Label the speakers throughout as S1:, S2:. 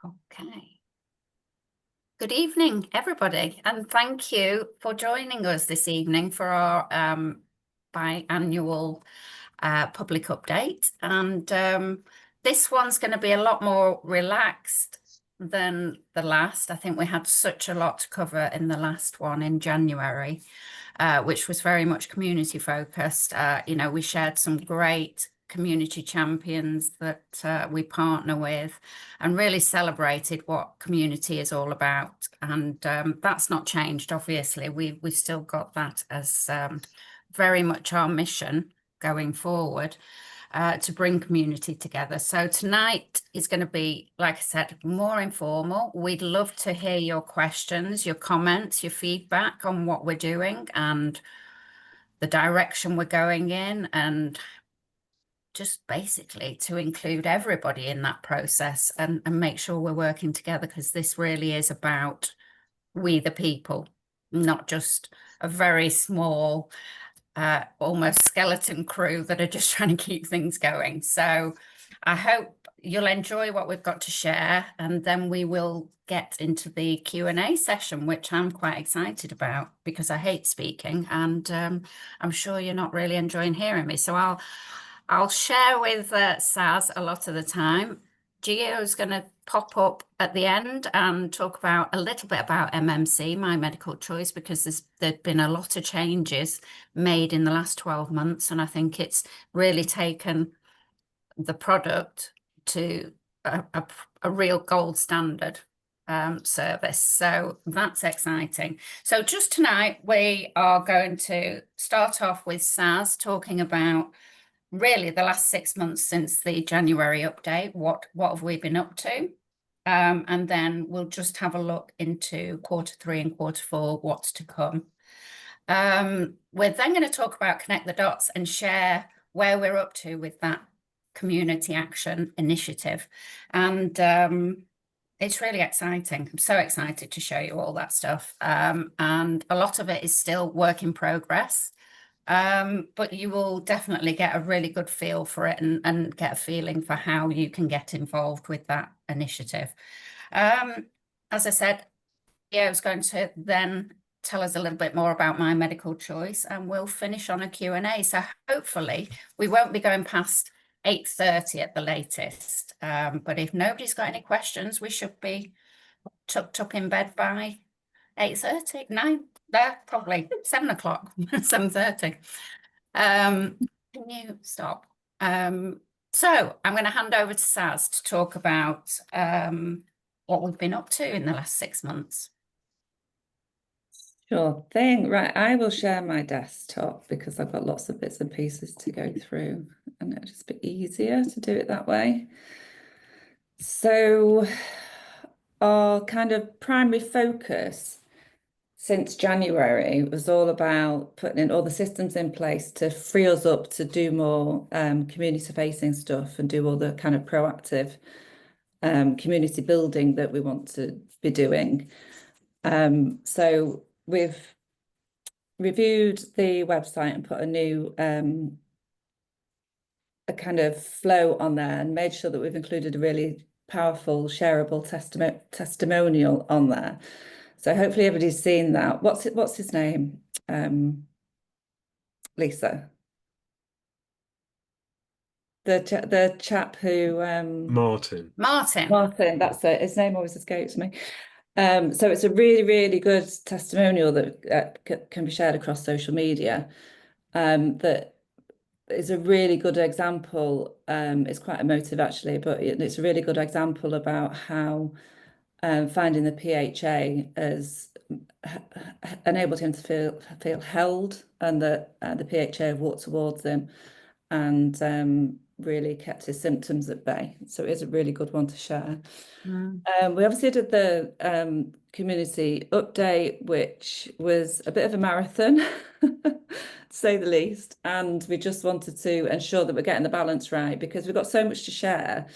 S1: Okay. Good evening, everybody, and thank you for joining us this evening for our biannual public update. And this one's going to be a lot more relaxed than the last. I think we had such a lot to cover in the last one in January, which was very much community focused. We shared some great community champions that we partner with and really celebrated what community is all about. And that's not changed, obviously. We've still got that as very much our mission going forward, to bring community together. So tonight is going to be, like I said, more informal. We'd love to hear your questions, your comments, your feedback on what we're doing and the direction we're going in, and just basically to include everybody in that process and make sure we're working together, because this really is about we the people, not just a very small almost skeleton crew that are just trying to keep things going. So I hope you'll enjoy what we've got to share, and then we will get into the Q&A session, which I'm quite excited about because I hate speaking, and I'm sure you're not really enjoying hearing me. So I'll share with Saz a lot of the time. Gio's going to pop up at the end and talk about a little bit about MMC, my medical choice, because there's been a lot of changes made in the last 12 months. And I think it's really taken the product to a real gold standard service. So that's exciting. So just tonight, we are going to start off with Saz talking about really the last 6 months since the January update. What have we been up to? And then we'll just have a look into Q3 and Q4, what's to come. We're then going to talk about Connect the Dots and share where we're up to with that community action initiative. And it's really exciting. I'm so excited to show you all that stuff. And a lot of it is still work in progress. But you will definitely get a really good feel for it and get a feeling for how you can get involved with that initiative. As I said, I was going to then tell us a little bit more about my medical choice, and we'll finish on a Q&A. So hopefully we won't be going past 8:30 at the latest. But if nobody's got any questions, we should be tucked up in bed by 8:30, 9, there, probably 7 o'clock, 7:30. Can you stop? So I'm going to hand over to Saz to talk about what we've been up to in the last 6 months.
S2: Sure thing. Right, I will share my desktop because I've got lots of bits and pieces to go through, and it'll just be easier to do it that way. So our kind of primary focus since January was all about putting in all the systems in place to free us up to do more community-facing stuff and do all the kind of proactive community building that we want to be doing. So we've reviewed the website and put a new a kind of flow on there and made sure that we've included a really powerful shareable testimonial on there. So hopefully everybody's seen that. What's his name? Lisa. The chap who
S3: Martin,
S2: that's it. His name always escapes me. So it's a really, really good testimonial that can be shared across social media. That is a really good example. It's quite emotive actually, but it's a really good example about how finding the PHA has enabled him to feel held, and that the PHA have walked towards him and really kept his symptoms at bay. So it is a really good one to share. We obviously did the community update, which was a bit of a marathon, to say the least. And we just wanted to ensure that we're getting the balance right, because we've got so much to share.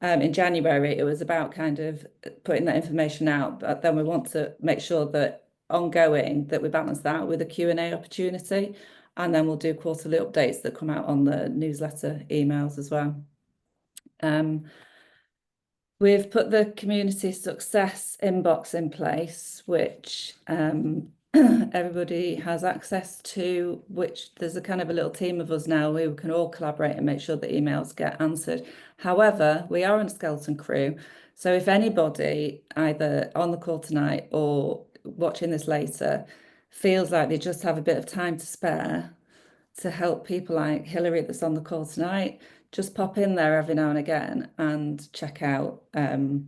S2: In January, it was about kind of putting that information out, but then we want to make sure that ongoing that we balance that with a Q&A opportunity, and then we'll do quarterly updates that come out on the newsletter emails as well. We've put the community success inbox in place, which everybody has access to, which there's a kind of a little team of us now who can all collaborate and make sure that emails get answered. However, we are on a skeleton crew. So if anybody either on the call tonight or watching this later feels like they just have a bit of time to spare to help people like Hilary that's on the call tonight, just pop in there every now and again and check out the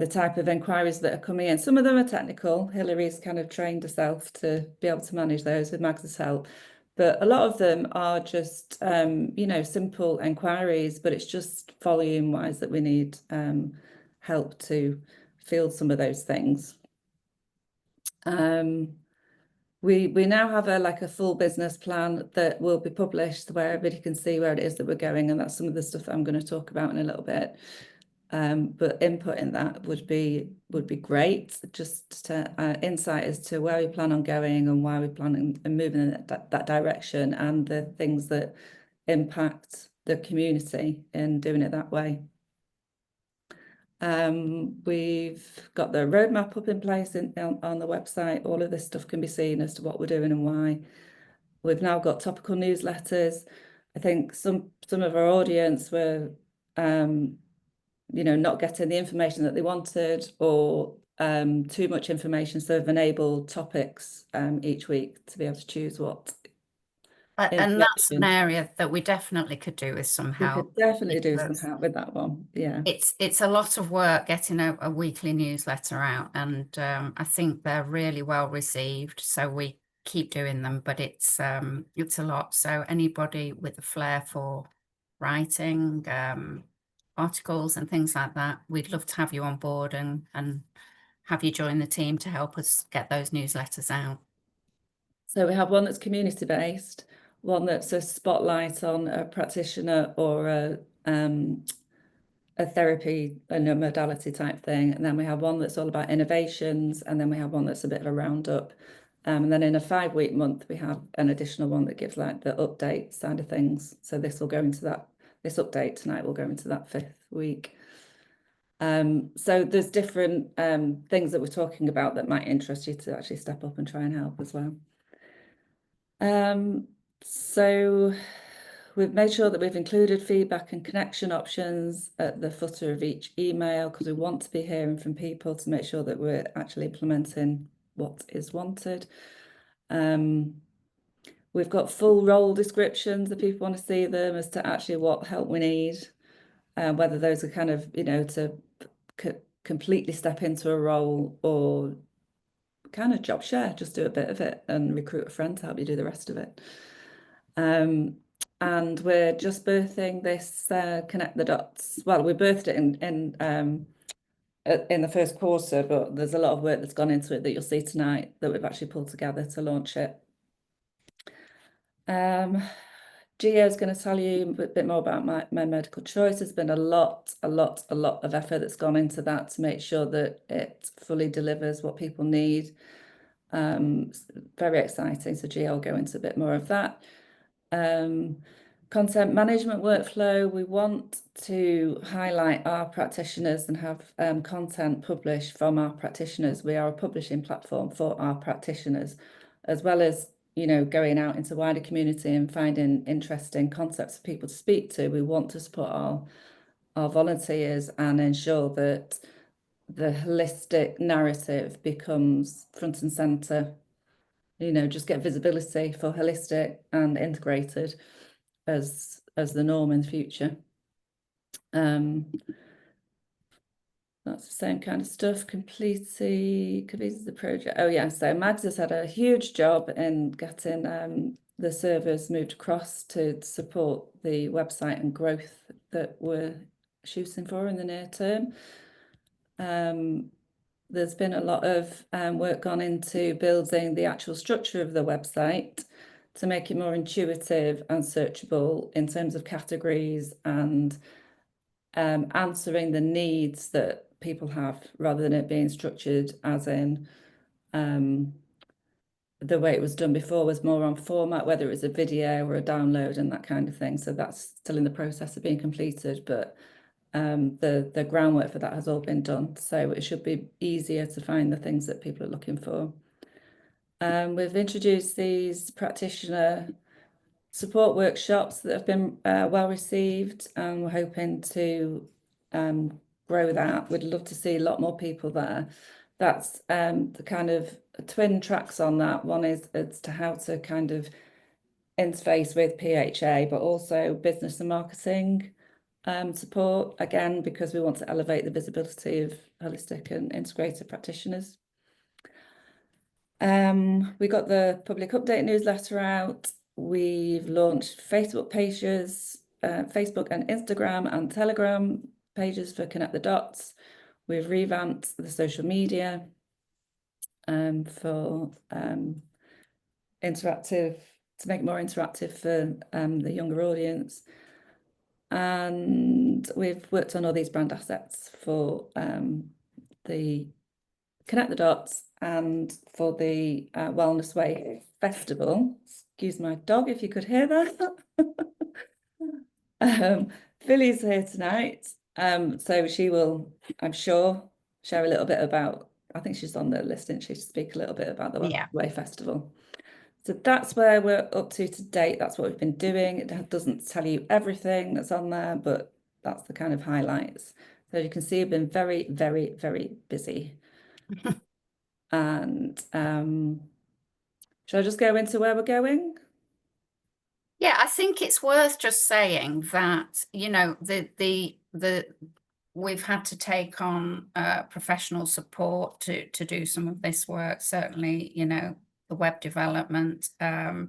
S2: type of inquiries that are coming in. Some of them are technical. Hilary's kind of trained herself to be able to manage those with Mags's help. But a lot of them are just, simple inquiries, but it's just volume wise that we need help to field some of those things. We now have a full business plan that will be published where everybody can see where it is that we're going, and that's some of the stuff that I'm going to talk about in a little bit. But input in that would be great. Just to, insight as to where we plan on going and why we plan on moving in that direction, and the things that impact the community in doing it that way. We've got the roadmap up in place on the website. All of this stuff can be seen as to what we're doing and why. We've now got topical newsletters. I think some of our audience were not getting the information that they wanted, or too much information, so they've enabled topics each week to be able to choose what
S1: And that's an
S2: information.
S1: area that we definitely could do with some
S2: We
S1: help.
S2: could definitely do some
S1: because
S2: help with that one. Yeah.
S1: It's a lot of work getting a weekly newsletter out, and I think they're really well received. So we keep doing them, but it's a lot. So anybody with a flair for writing articles and things like that, we'd love to have you on board and have you join the team to help us get those newsletters out.
S2: So we have one that's community based, one that's a spotlight on a practitioner or a therapy and a modality type thing. And then we have one that's all about innovations, and then we have one that's a bit of a roundup. And then in a 5-week month, we have an additional one that gives like the update side of things. So this will go into that, this update tonight will go into that 5th week. So there's different things that we're talking about that might interest you to actually step up and try and help as well. So we've made sure that we've included feedback and connection options at the footer of each email, because we want to be hearing from people to make sure that we're actually implementing what is wanted. We've got full role descriptions if people want to see them as to actually what help we need, whether those are kind of, to completely step into a role, or kind of job share, just do a bit of it and recruit a friend to help you do the rest of it. And we're just birthing this Connect the Dots. Well, we birthed it in the first quarter, but there's a lot of work that's gone into it that you'll see tonight that we've actually pulled together to launch it. Gio's going to tell you a bit more about my medical choice. There's been a lot of effort that's gone into that to make sure that it fully delivers what people need. Very exciting. So Gio will go into a bit more of that. Content management workflow. We want to highlight our practitioners and have content published from our practitioners. We are a publishing platform for our practitioners, as well as going out into wider community and finding interesting concepts for people to speak to. We want to support our volunteers and ensure that the holistic narrative becomes front and center. Just get visibility for holistic and integrated as the norm in the future. That's the same kind of stuff. Completes the project. Oh yeah, so Mags has had a huge job in getting the servers moved across to support the website and growth that we're shooting for in the near term. There's been a lot of work gone into building the actual structure of the website to make it more intuitive and searchable in terms of categories, and answering the needs that people have, rather than it being structured as in the way it was done before was more on format, whether it was a video or a download and that kind of thing. So that's still in the process of being completed, but the groundwork for that has all been done. So it should be easier to find the things that people are looking for. We've introduced these practitioner support workshops that have been well received, and we're hoping to grow that. We'd love to see a lot more people there. That's the kind of twin tracks on that. One is as to how to kind of interface with PHA, but also business and marketing support, again, because we want to elevate the visibility of holistic and integrated practitioners. We got the public update newsletter out. We've launched Facebook pages, Facebook and Instagram and Telegram pages for Connect the Dots. We've revamped the social media for interactive, to make it more interactive for the younger audience. And we've worked on all these brand assets for the Connect the Dots and for the Wellness Way Festival. Excuse my dog if you could hear that. Philly's here tonight, so she will, I'm sure, share a little bit about, I think she's on the list, isn't she, to speak a little bit about the Wellness Way Festival. So that's where we're up to date. That's what we've been doing. It doesn't tell you everything that's on there, but that's the kind of highlights. So you can see we've been very, very, very busy. And shall I just go into where we're going?
S1: Yeah, I think it's worth just saying that, you know, we've had to take on professional support to do some of this work. Certainly, you know, the web development, the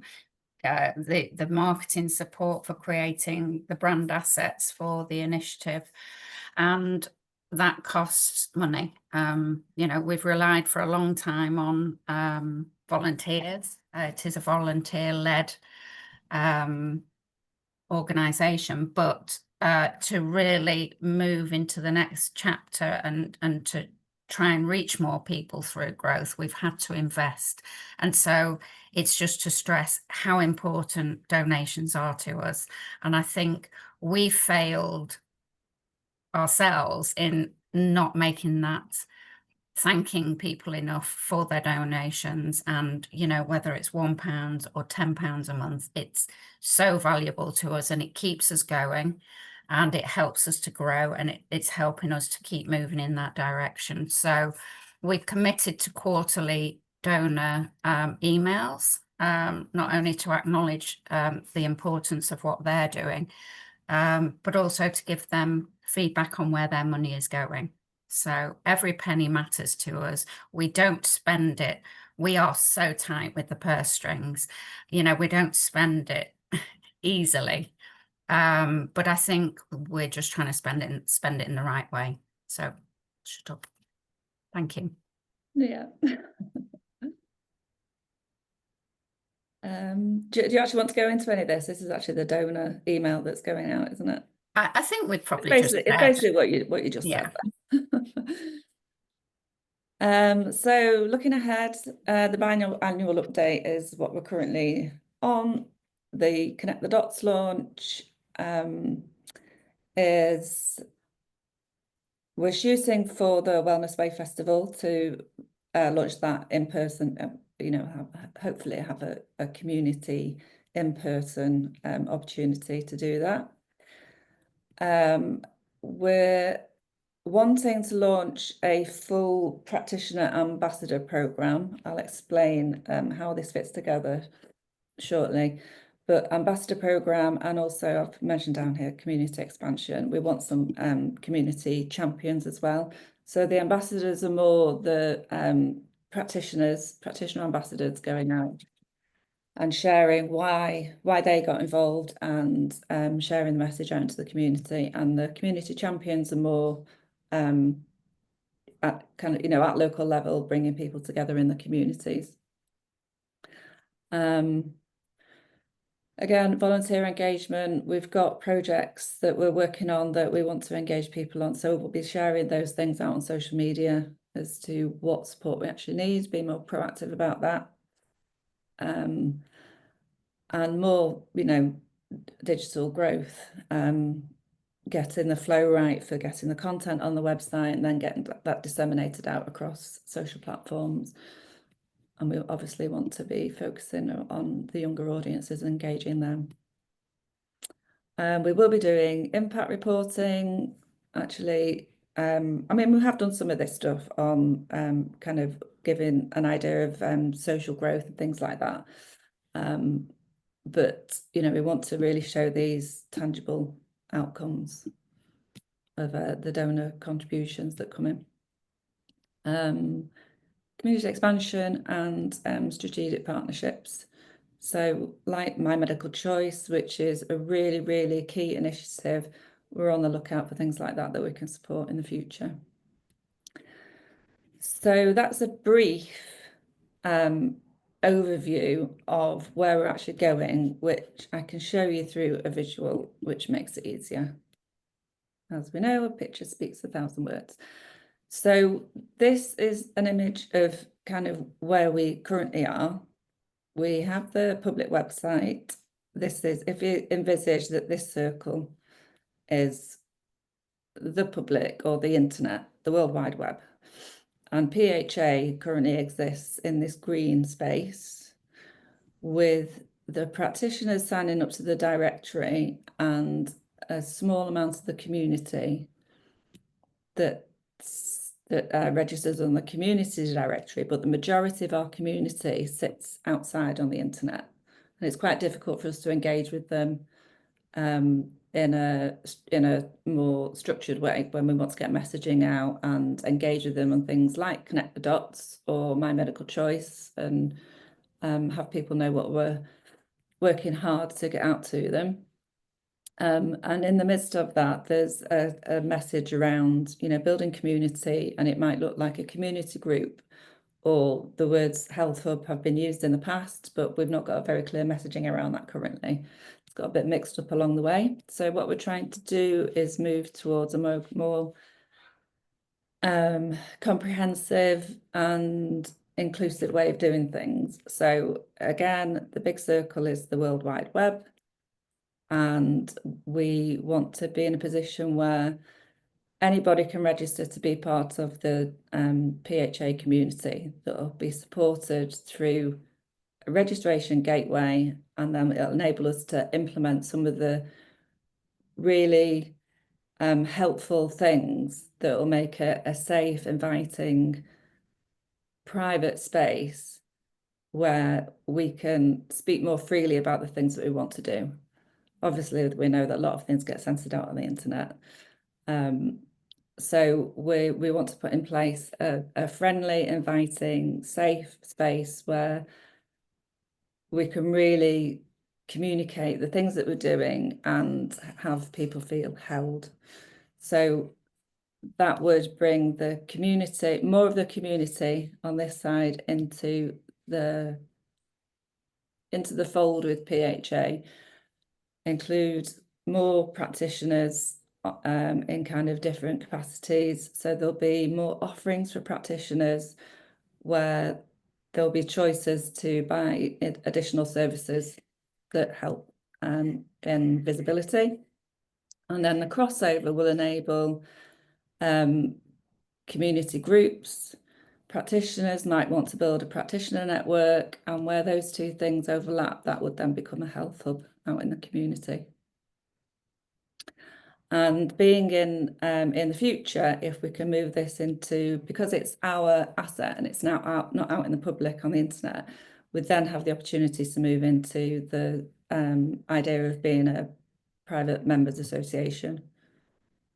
S1: marketing support for creating the brand assets for the initiative, and that costs money. You know, we've relied for a long time on volunteers. It is a volunteer-led organization, but to really move into the next chapter and to try and reach more people through growth, we've had to invest. And so it's just to stress how important donations are to us. And I think we failed ourselves in not making that, thanking people enough for their donations. And, you know, whether it's £1 or £10 a month, it's so valuable to us, and it keeps us going, and it helps us to grow, and it's helping us to keep moving in that direction. So we've committed to quarterly donor emails, not only to acknowledge the importance of what they're doing, but also to give them feedback on where their money is going. So every penny matters to us. We don't spend it. We are so tight with the purse strings. You know, we don't spend it easily. But I think we're just trying to spend it in the right way. So shut up. Thank you.
S2: Yeah. Do you actually want to go into any of this? This is actually the donor email that's going out, isn't it?
S1: I think we'd probably
S2: it's basically what you just said. So looking ahead, the biannual update is what we're currently on. The Connect the Dots launch is, we're shooting for the Wellness Way Festival to launch that in person, you know, hopefully have a community in-person opportunity to do that. We're wanting to launch a full practitioner ambassador program. I'll explain how this fits together shortly. But ambassador program, and also I've mentioned down here community expansion. We want some community champions as well. So the ambassadors are more the practitioner ambassadors going out and sharing why they got involved, and sharing the message out into the community. And the community champions are more at kind of, you know, at local level, bringing people together in the communities. Again, volunteer engagement, we've got projects that we're working on that we want to engage people on. So we'll be sharing those things out on social media as to what support we actually need, be more proactive about that. And more, you know, digital growth. getting the flow right for getting the content on the website and then getting that disseminated out across social platforms. And we obviously want to be focusing on the younger audiences and engaging them. We will be doing impact reporting. Actually, I mean, we have done some of this stuff on kind of giving an idea of social growth and things like that. But, you know, we want to really show these tangible outcomes of the donor contributions that come in. Community expansion and strategic partnerships. So like My Medical Choice, which is a really, really key initiative, we're on the lookout for things like that we can support in the future. So that's a brief overview of where we're actually going, which I can show you through a visual, which makes it easier. As we know, a picture speaks 1,000 words. So this is an image of kind of where we currently are. We have the public website. This is, if you envisage that this circle is the public or the internet, the World Wide Web. And PHA currently exists in this green space with the practitioners signing up to the directory and a small amount of the community that registers on the community directory, but the majority of our community sits outside on the internet. And it's quite difficult for us to engage with them in a more structured way when we want to get messaging out and engage with them on things like Connect the Dots or My Medical Choice, and have people know what we're working hard to get out to them. And in the midst of that, there's a message around, you know, building community, and it might look like a community group, or the words health hub have been used in the past, but we've not got a very clear messaging around that currently. It's got a bit mixed up along the way. So what we're trying to do is move towards a more comprehensive and inclusive way of doing things. So again, the big circle is the World Wide Web. And we want to be in a position where anybody can register to be part of the PHA community that will be supported through a registration gateway, and then it'll enable us to implement some of the really helpful things that will make it a safe, inviting, private space where we can speak more freely about the things that we want to do. Obviously, we know that a lot of things get censored out on the internet. So we want to put in place a friendly, inviting, safe space where we can really communicate the things that we're doing and have people feel held. So that would bring the community, more of the community on this side into the fold with PHA, include more practitioners in kind of different capacities. So there'll be more offerings for practitioners where there'll be choices to buy additional services that help in visibility. And then the crossover will enable community groups. Practitioners might want to build a practitioner network, and where those two things overlap, that would then become a health hub out in the community. And being in the future, if we can move this into, because it's our asset and it's now not out in the public on the internet, we'd then have the opportunity to move into the idea of being a private members association,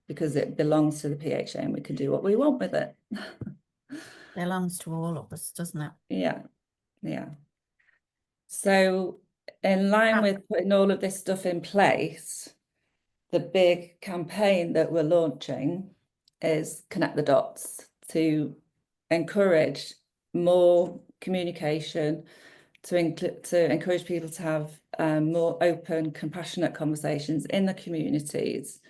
S2: because it belongs to the PHA and we can do what we want with it.
S1: Belongs to all of us, doesn't it?
S2: Yeah, yeah. So in line with putting all of this stuff in place, the big campaign that we're launching is Connect the Dots, to encourage more communication, to encourage people to have more open, compassionate conversations in the communities,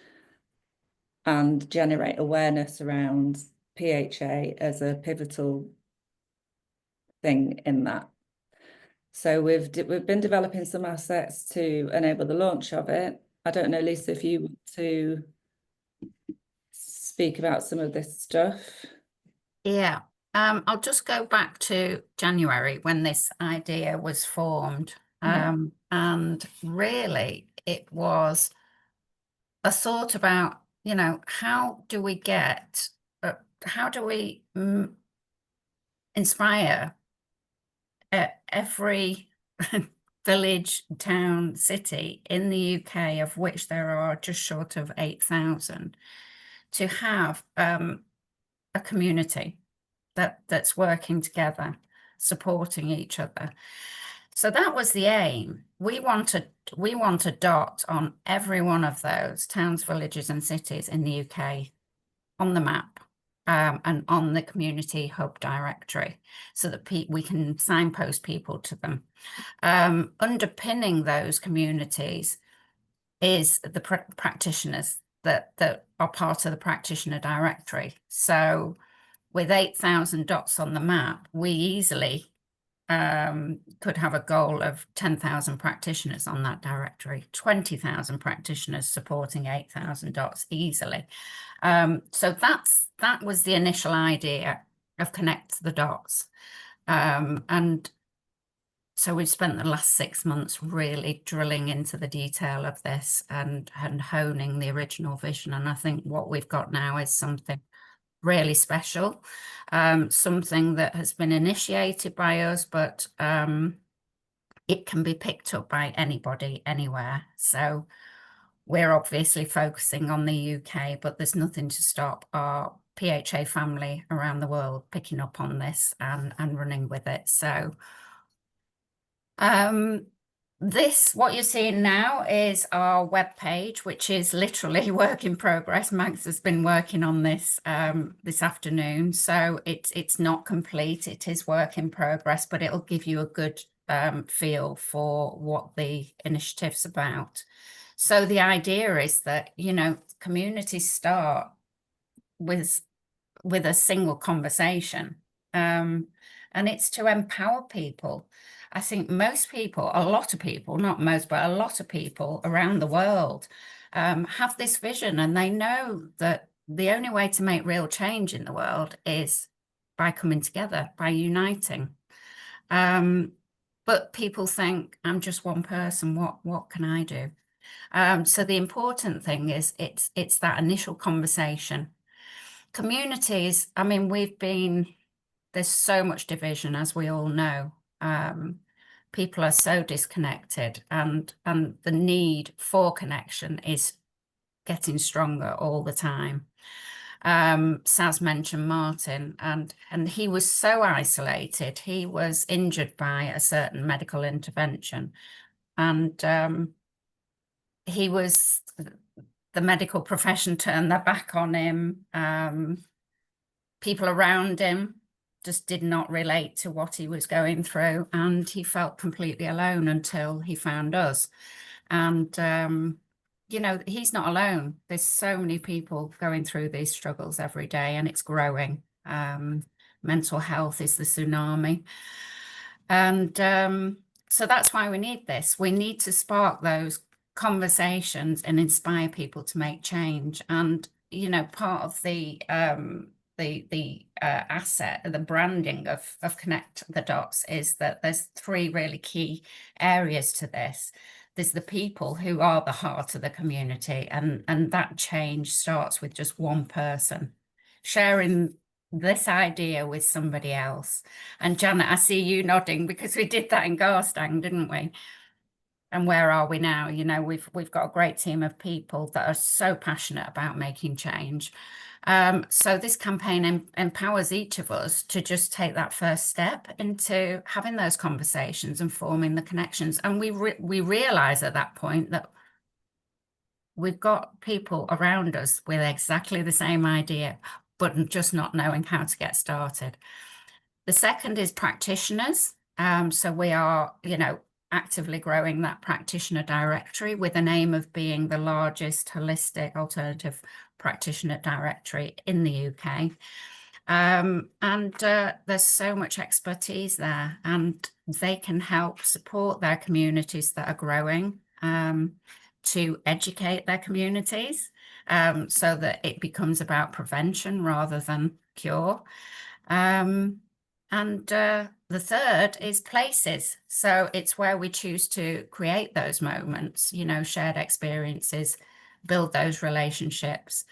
S2: and generate awareness around PHA as a pivotal thing in that. So we've been developing some assets to enable the launch of it. I don't know, Lisa, if you want to speak about some of this stuff.
S1: Yeah. I'll just go back to January when this idea was formed. And really it was a thought about, how do we inspire every village, town, city in the UK, of which there are just short of 8,000, to have a community that's working together, supporting each other. So that was the aim. We want a dot on every one of those towns, villages, and cities in the UK on the map, and on the community hub directory, so that we can signpost people to them. Underpinning those communities is the practitioners that are part of the practitioner directory. So with 8,000 dots on the map, we easily could have a goal of 10,000 practitioners on that directory, 20,000 practitioners supporting 8,000 dots easily. So that was the initial idea of Connect the Dots. And so we've spent the last 6 months really drilling into the detail of this and honing the original vision. And I think what we've got now is something really special, something that has been initiated by us, but it can be picked up by anybody, anywhere. So we're obviously focusing on the UK, but there's nothing to stop our PHA family around the world picking up on this and running with it. So what you're seeing now is our web page, which is literally work in progress. Max has been working on this this afternoon, so it's not complete. It is work in progress, but it'll give you a good feel for what the initiative's about. So the idea is that, communities start with a single conversation, and it's to empower people. I think most people, a lot of people, not most, but a lot of people around the world have this vision, and they know that the only way to make real change in the world is by coming together, by uniting. But people think, I'm just one person, what can I do? So the important thing is it's that initial conversation. Communities, I mean, there's so much division, as we all know. People are so disconnected, and the need for connection is getting stronger all the time. Saz mentioned Martin, and he was so isolated. He was injured by a certain medical intervention, and the medical profession turned their back on him. People around him just did not relate to what he was going through, and he felt completely alone until he found us. And he's not alone. There's so many people going through these struggles every day, and it's growing. Mental health is the tsunami, and so that's why we need this. We need to spark those conversations and inspire people to make change. And part of the asset, the branding of Connect the Dots, is that there's 3 really key areas to this. There's the people who are the heart of the community, and that change starts with just one person sharing this idea with somebody else. And Janet, I see you nodding, because we did that in Garstang, didn't we? And where are we now? We've got a great team of people that are so passionate about making change. So this campaign empowers each of us to just take that first step into having those conversations and forming the connections. And we realize at that point that we've got people around us with exactly the same idea, but just not knowing how to get started. The second is practitioners. So we are, actively growing that practitioner directory with an aim of being the largest holistic alternative practitioner directory in the UK. And there's so much expertise there, and they can help support their communities that are growing, to educate their communities so that it becomes about prevention rather than cure. And the third is places. So it's where we choose to create those moments, you know, shared experiences, build those relationships.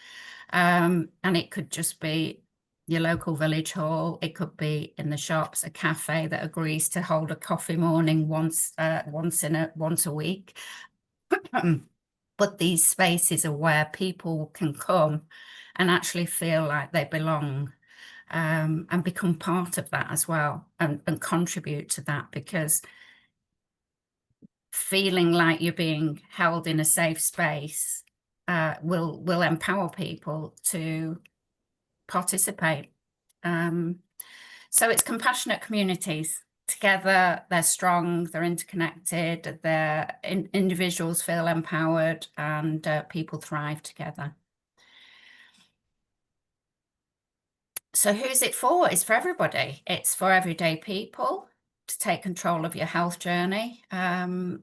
S1: And it could just be your local village hall. It could be in the shops, a cafe that agrees to hold a coffee morning once a week. But these spaces are where people can come and actually feel like they belong, and become part of that as well, and contribute to that, because feeling like you're being held in a safe space will empower people to participate. So it's compassionate communities. Together, they're strong, they're interconnected, individuals feel empowered, and people thrive together. So who's it for? It's for everybody. It's for everyday people to take control of your health journey. The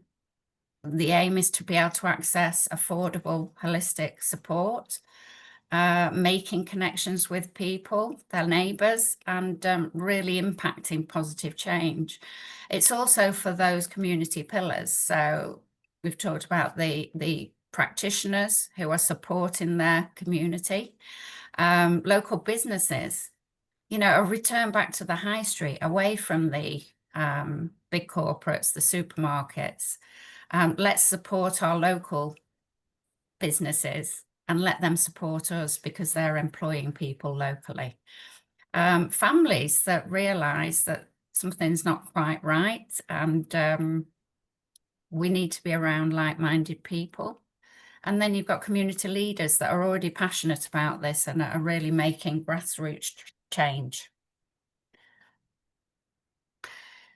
S1: aim is to be able to access affordable, holistic support, making connections with people, their neighbours, and really impacting positive change. It's also for those community pillars. So we've talked about the practitioners who are supporting their community, local businesses, you know, a return back to the high street, away from the big corporates, the supermarkets. Let's support our local businesses and let them support us because they're employing people locally. Families that realise that something's not quite right, and we need to be around like-minded people. And then you've got community leaders that are already passionate about this and are really making grassroots change.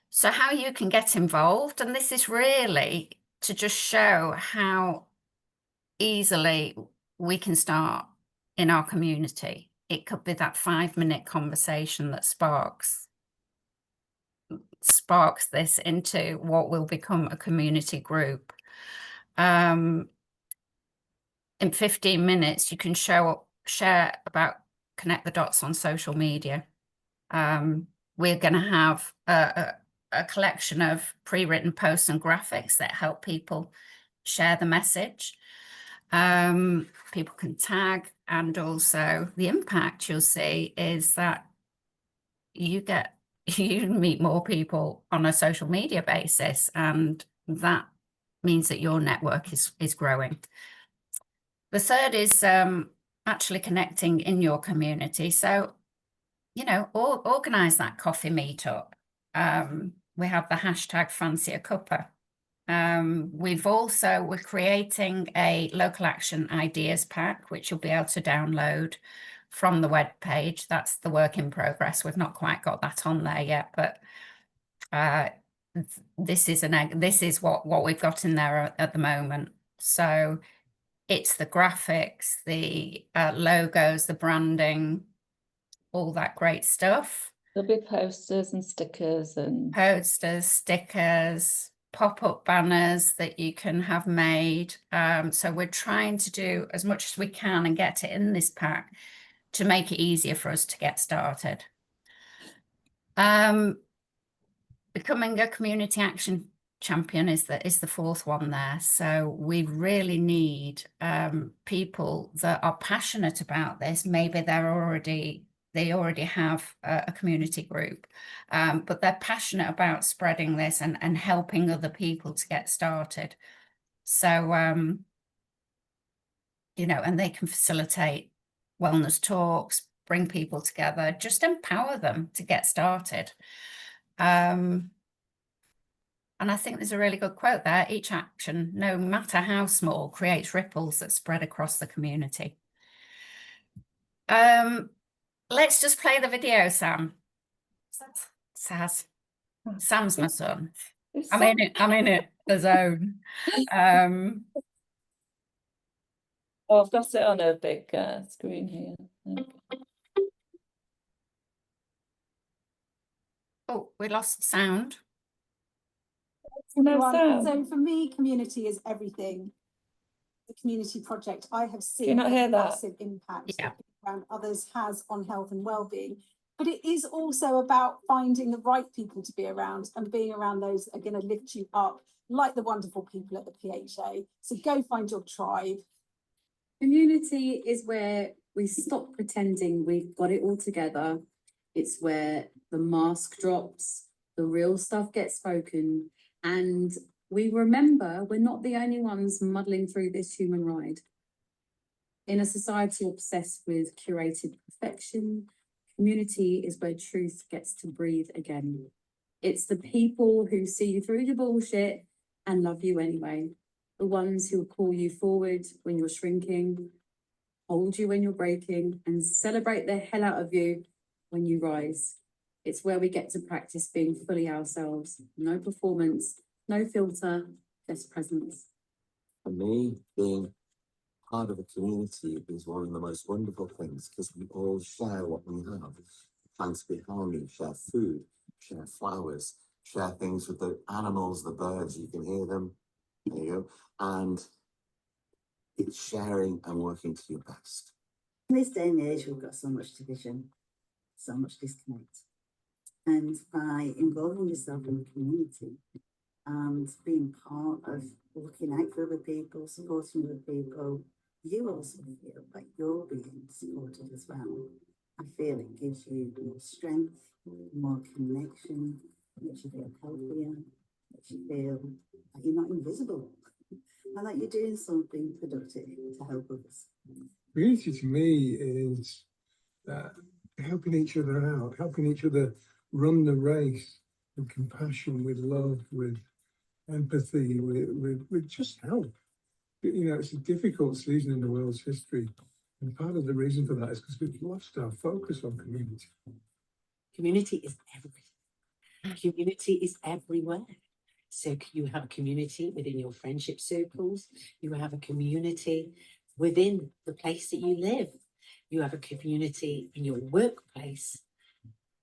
S1: So how you can get involved, and this is really to just show how easily we can start in our community. It could be that 5-minute conversation that sparks this into what will become a community group. In 15 minutes, you can share about connect the dots on social media. We're going to have a collection of pre-written posts and graphics that help people share the message. People can tag, and also the impact you'll see is that you meet more people on a social media basis, and that means that your network is growing. The third is actually connecting in your community. So, you know, organize that coffee meetup. We have the hashtag Fancy a Cuppa. We're creating a local action ideas pack, which you'll be able to download from the web page. That's the work in progress. We've not quite got that on there yet, but this is what we've got in there at the moment. So it's the graphics, the logos, the branding, all that great stuff.
S2: There'll be posters and stickers and
S1: stickers, pop-up banners that you can have made. So we're trying to do as much as we can and get it in this pack to make it easier for us to get started. Becoming a community action champion is the fourth one there. So we really need people that are passionate about this. Maybe they already have a community group, but they're passionate about spreading this and helping other people to get started. So, you know, and they can facilitate wellness talks, bring people together, just empower them to get started. And I think there's a really good quote there. Each action, no matter how small, creates ripples that spread across the community. Let's just play the video, Sam. Sam's my son. I'm in it, the zone.
S2: Oh, I've got it on a big screen here. Okay.
S1: Oh, we lost sound.
S2: No sound.
S3: So for me, community is everything. the community project, I have
S2: you
S3: seen
S2: not hear
S3: the
S2: that?
S3: massive impact
S1: Yeah.
S3: that Being Around Others has on health and well-being. But it is also about finding the right people to be around and being around those that are going to lift you up, like the wonderful people at the PHA. So go find your tribe.
S4: Community is where we stop pretending we've got it all together. It's where the mask drops, the real stuff gets spoken, and we remember we're not the only ones muddling through this human ride. In a society obsessed with curated perfection, community is where truth gets to breathe again. It's the people who see you through the bullshit and love you anyway. The ones who will call you forward when you're shrinking, hold you when you're breaking, and celebrate the hell out of you when you rise. It's where we get to practice being fully ourselves. No performance, no filter, just presence.
S5: For me, being part of a community is one of the most wonderful things because we all share what we have. Plants behind me share food, share flowers, share things with the animals, the birds, you can hear them. There you go. And it's sharing and working to your best.
S6: In this day and age, we've got so much division, so much disconnect. And by involving yourself in the community and being part of looking out for other people, supporting other people, you also feel like you're being supported as well. I feel it gives you more strength, more connection, makes you feel healthier, makes you feel like you're not invisible and that you're doing something productive to help others.
S7: Community to me is helping each other out, helping each other run the race with compassion, with love, with empathy, with just help. You know, it's a difficult season in the world's history. And part of the reason for that is because we've lost our focus on community.
S8: Community is everything. Community is everywhere. So you have a community within your friendship circles. You have a community within the place that you live. You have a community in your workplace,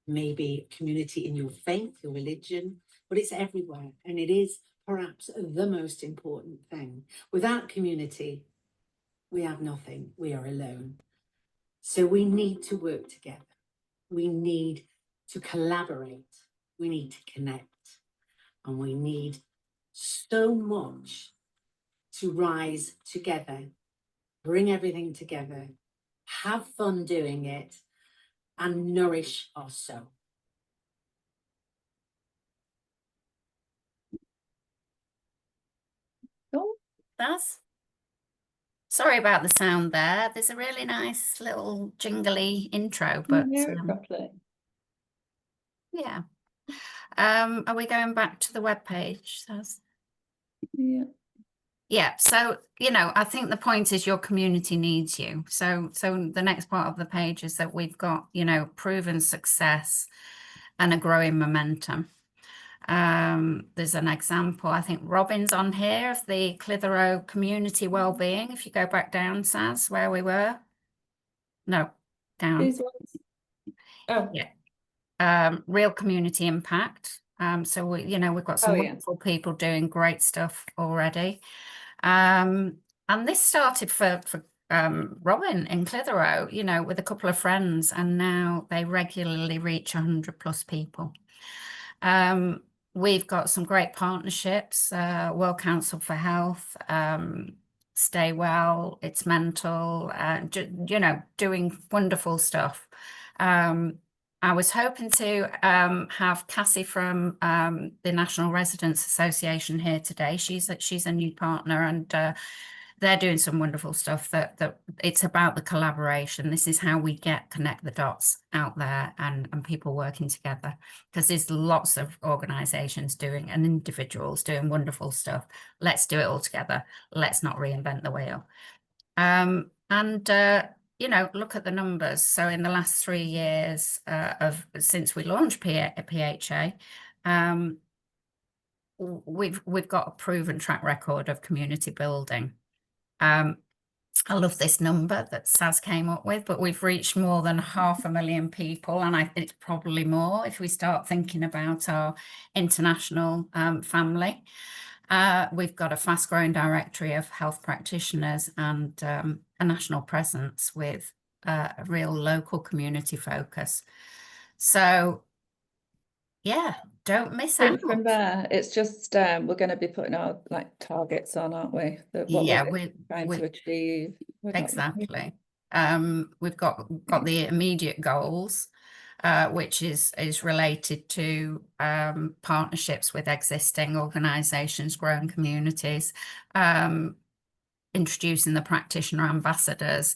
S8: maybe a community in your faith, your religion, but it's everywhere. And it is perhaps the most important thing. Without community, we have nothing. We are alone. So we need to work together. We need to collaborate. We need to connect. And we need so much to rise together, bring everything together, have fun doing it, and nourish our soul.
S2: Cool.
S1: That's sorry about the sound there. There's a really nice little jingly intro, but
S2: Hear it properly.
S1: yeah. Are we going back to the web page?
S2: Yeah.
S1: Yeah, so you know, I think the point is your community needs you. So the next part of the page is that we've got, you know, proven success and a growing momentum. There's an example, I think Robin's on here, of the Clitheroe community wellbeing. If you go back down, Saz, where we were. No, down.
S2: These ones. Oh,
S1: Yeah. Real community impact. So we, you know, we've got some
S2: Oh, yeah.
S1: wonderful people doing great stuff already. And this started for Robin in Clitheroe, you know, with a couple of friends, and now they regularly reach 100+ people. We've got some great partnerships, World Council for Health, Stay Well, It's Mental, you know, doing wonderful stuff. I was hoping to have Cassie from the National Residents Association here today. She's a new partner, and they're doing some wonderful stuff that it's about the collaboration. This is how we connect the dots out there and people working together, because there's lots of organizations doing and individuals doing wonderful stuff. Let's do it all together. Let's not reinvent the wheel. You know, look at the numbers. So in the last 3 years since we launched PHA, we've got a proven track record of community building. I love this number that Saz came up with, but we've reached more than 500,000 people, and I think it's probably more if we start thinking about our international family. We've got a fast-growing directory of health practitioners and a national presence with a real local community focus. So, yeah, don't miss out.
S2: From there, it's just we're going to be putting our targets on, aren't we? What
S1: Yeah,
S2: we're trying to achieve.
S1: Exactly. We've got the immediate goals, which is related to partnerships with existing organisations, growing communities, introducing the practitioner ambassadors,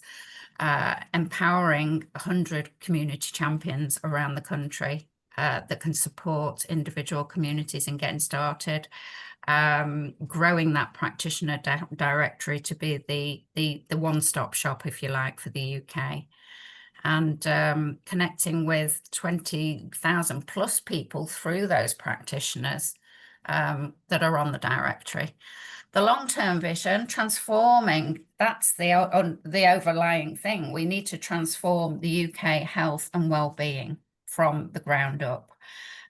S1: empowering 100 community champions around the country that can support individual communities in getting started, growing that practitioner directory to be the one-stop shop, if you like, for the UK, and connecting with 20,000 plus people through those practitioners that are on the directory. The long-term vision, transforming, that's the overlying thing. We need to transform the UK health and well-being from the ground up.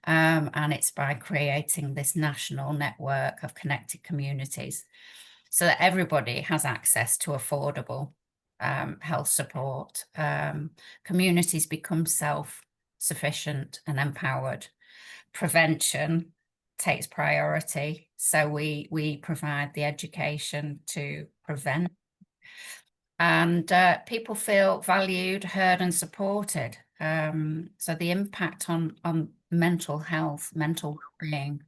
S1: And it's by creating this national network of connected communities so that everybody has access to affordable health support. Communities become self-sufficient and empowered. Prevention takes priority, so we provide the education to prevent, and people feel valued, heard and supported. So the impact on mental health, mental well-being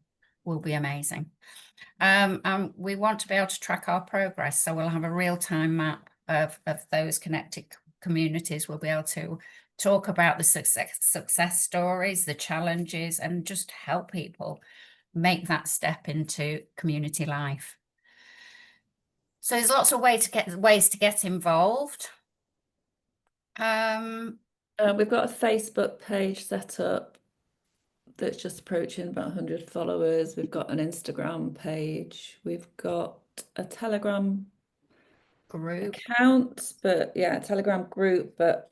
S1: will be amazing. And we want to be able to track our progress, so we'll have a real-time map of those connected communities. We'll be able to talk about the success stories, the challenges, and just help people make that step into community life. So there's lots of ways to get involved.
S2: We've got a Facebook page set up that's just approaching about 100 followers. We've got an Instagram page. We've got a Telegram
S1: group
S2: account, but yeah, a Telegram group, but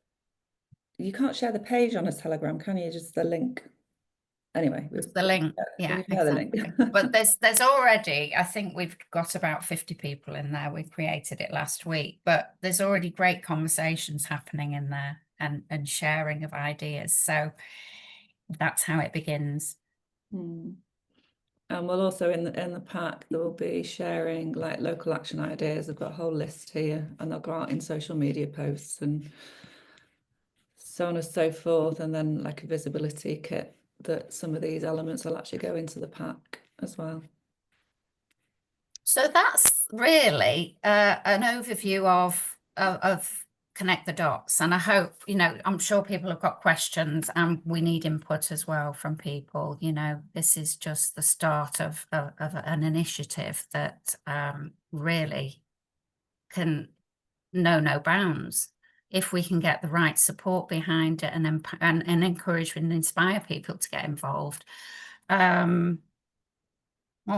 S2: you can't share the page on a Telegram, can you? Just the link. Anyway,
S1: with the link, yeah, exactly.
S2: The link.
S1: But there's already, I think we've got about 50 people in there. We created it last week, but there's already great conversations happening in there and sharing of ideas. So that's how it begins.
S2: And we'll also in the pack there will be sharing local action ideas. I've got a whole list here, and they'll go out in social media posts and so on and so forth, and then a visibility kit that some of these elements will actually go into the pack as well.
S1: So that's really an overview of Connect the Dots, and I hope, I'm sure people have got questions, and we need input as well from people. This is just the start of an initiative that really can know no bounds if we can get the right support behind it and encourage and inspire people to get involved. What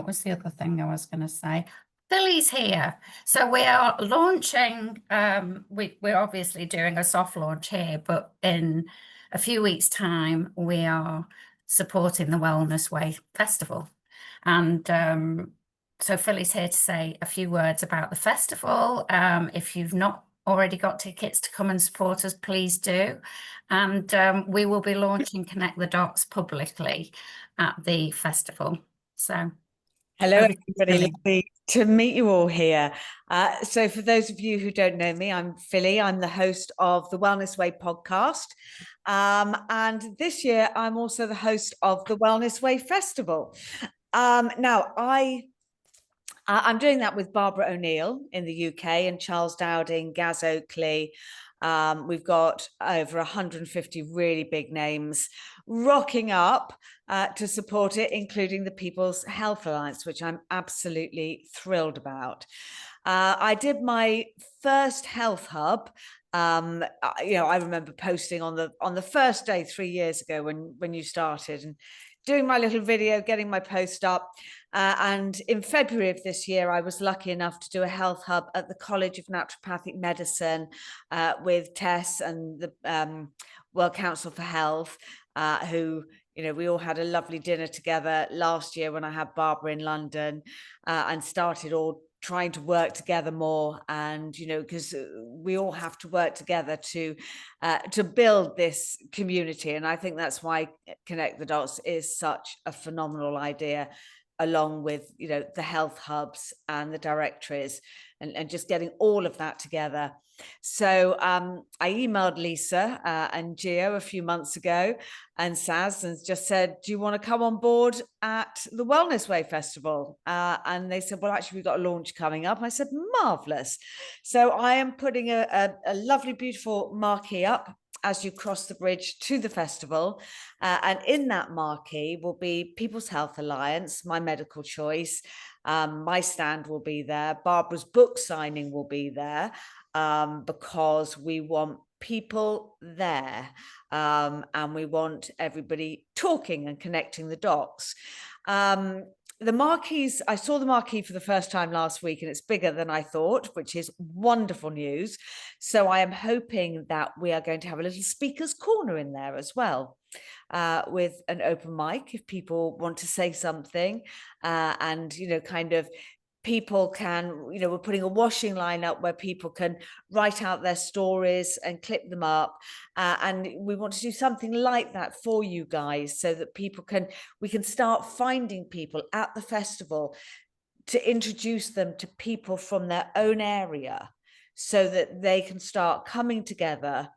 S1: was the other thing I was going to say? Philly's here. So we are launching, we're obviously doing a soft launch here, but in a few weeks' time, we are supporting the Wellness Way Festival. And so Philly's here to say a few words about the festival. If you've not already got tickets to come and support us, please do. And we will be launching Connect the Dots publicly at the festival. So
S9: hello everybody, lovely to meet you all here. So for those of you who don't know me, I'm Philly. I'm the host of the Wellness Way podcast. And this year I'm also the host of the Wellness Way Festival. Now I'm doing that with Barbara O'Neill in the UK and Charles Dowding, Gaz Oakley. We've got over 150 really big names rocking up to support it, including the People's Health Alliance, which I'm absolutely thrilled about. I did my first health hub. I remember posting on the first day 3 years ago when you started, and doing my little video, getting my post up. And in February of this year, I was lucky enough to do a health hub at the College of Naturopathic Medicine with Tess and the World Council for Health. who, you know, we all had a lovely dinner together last year when I had Barbara in London, and started all trying to work together more. And, you know, because we all have to work together to build this community. And I think that's why Connect the Dots is such a phenomenal idea, along with, you know, the health hubs and the directories, and just getting all of that together. So I emailed Lisa and Gio a few months ago, and Saz, and just said, do you want to come on board at the Wellness Way Festival? And they said, well, actually, we've got a launch coming up. I said, marvelous. So I am putting a lovely, beautiful marquee up as you cross the bridge to the festival. And in that marquee will be People's Health Alliance, my medical choice. My stand will be there. Barbara's book signing will be there, because we want people there, and we want everybody talking and connecting the dots. The marquees, I saw the marquee for the first time last week, and it's bigger than I thought, which is wonderful news. So I am hoping that we are going to have a little speaker's corner in there as well, with an open mic if people want to say something, and, you know, kind of people can, you know, we're putting a washing line up where people can write out their stories and clip them up, and we want to do something like that for you guys, so that we can start finding people at the festival to introduce them to people from their own area, so that they can start coming together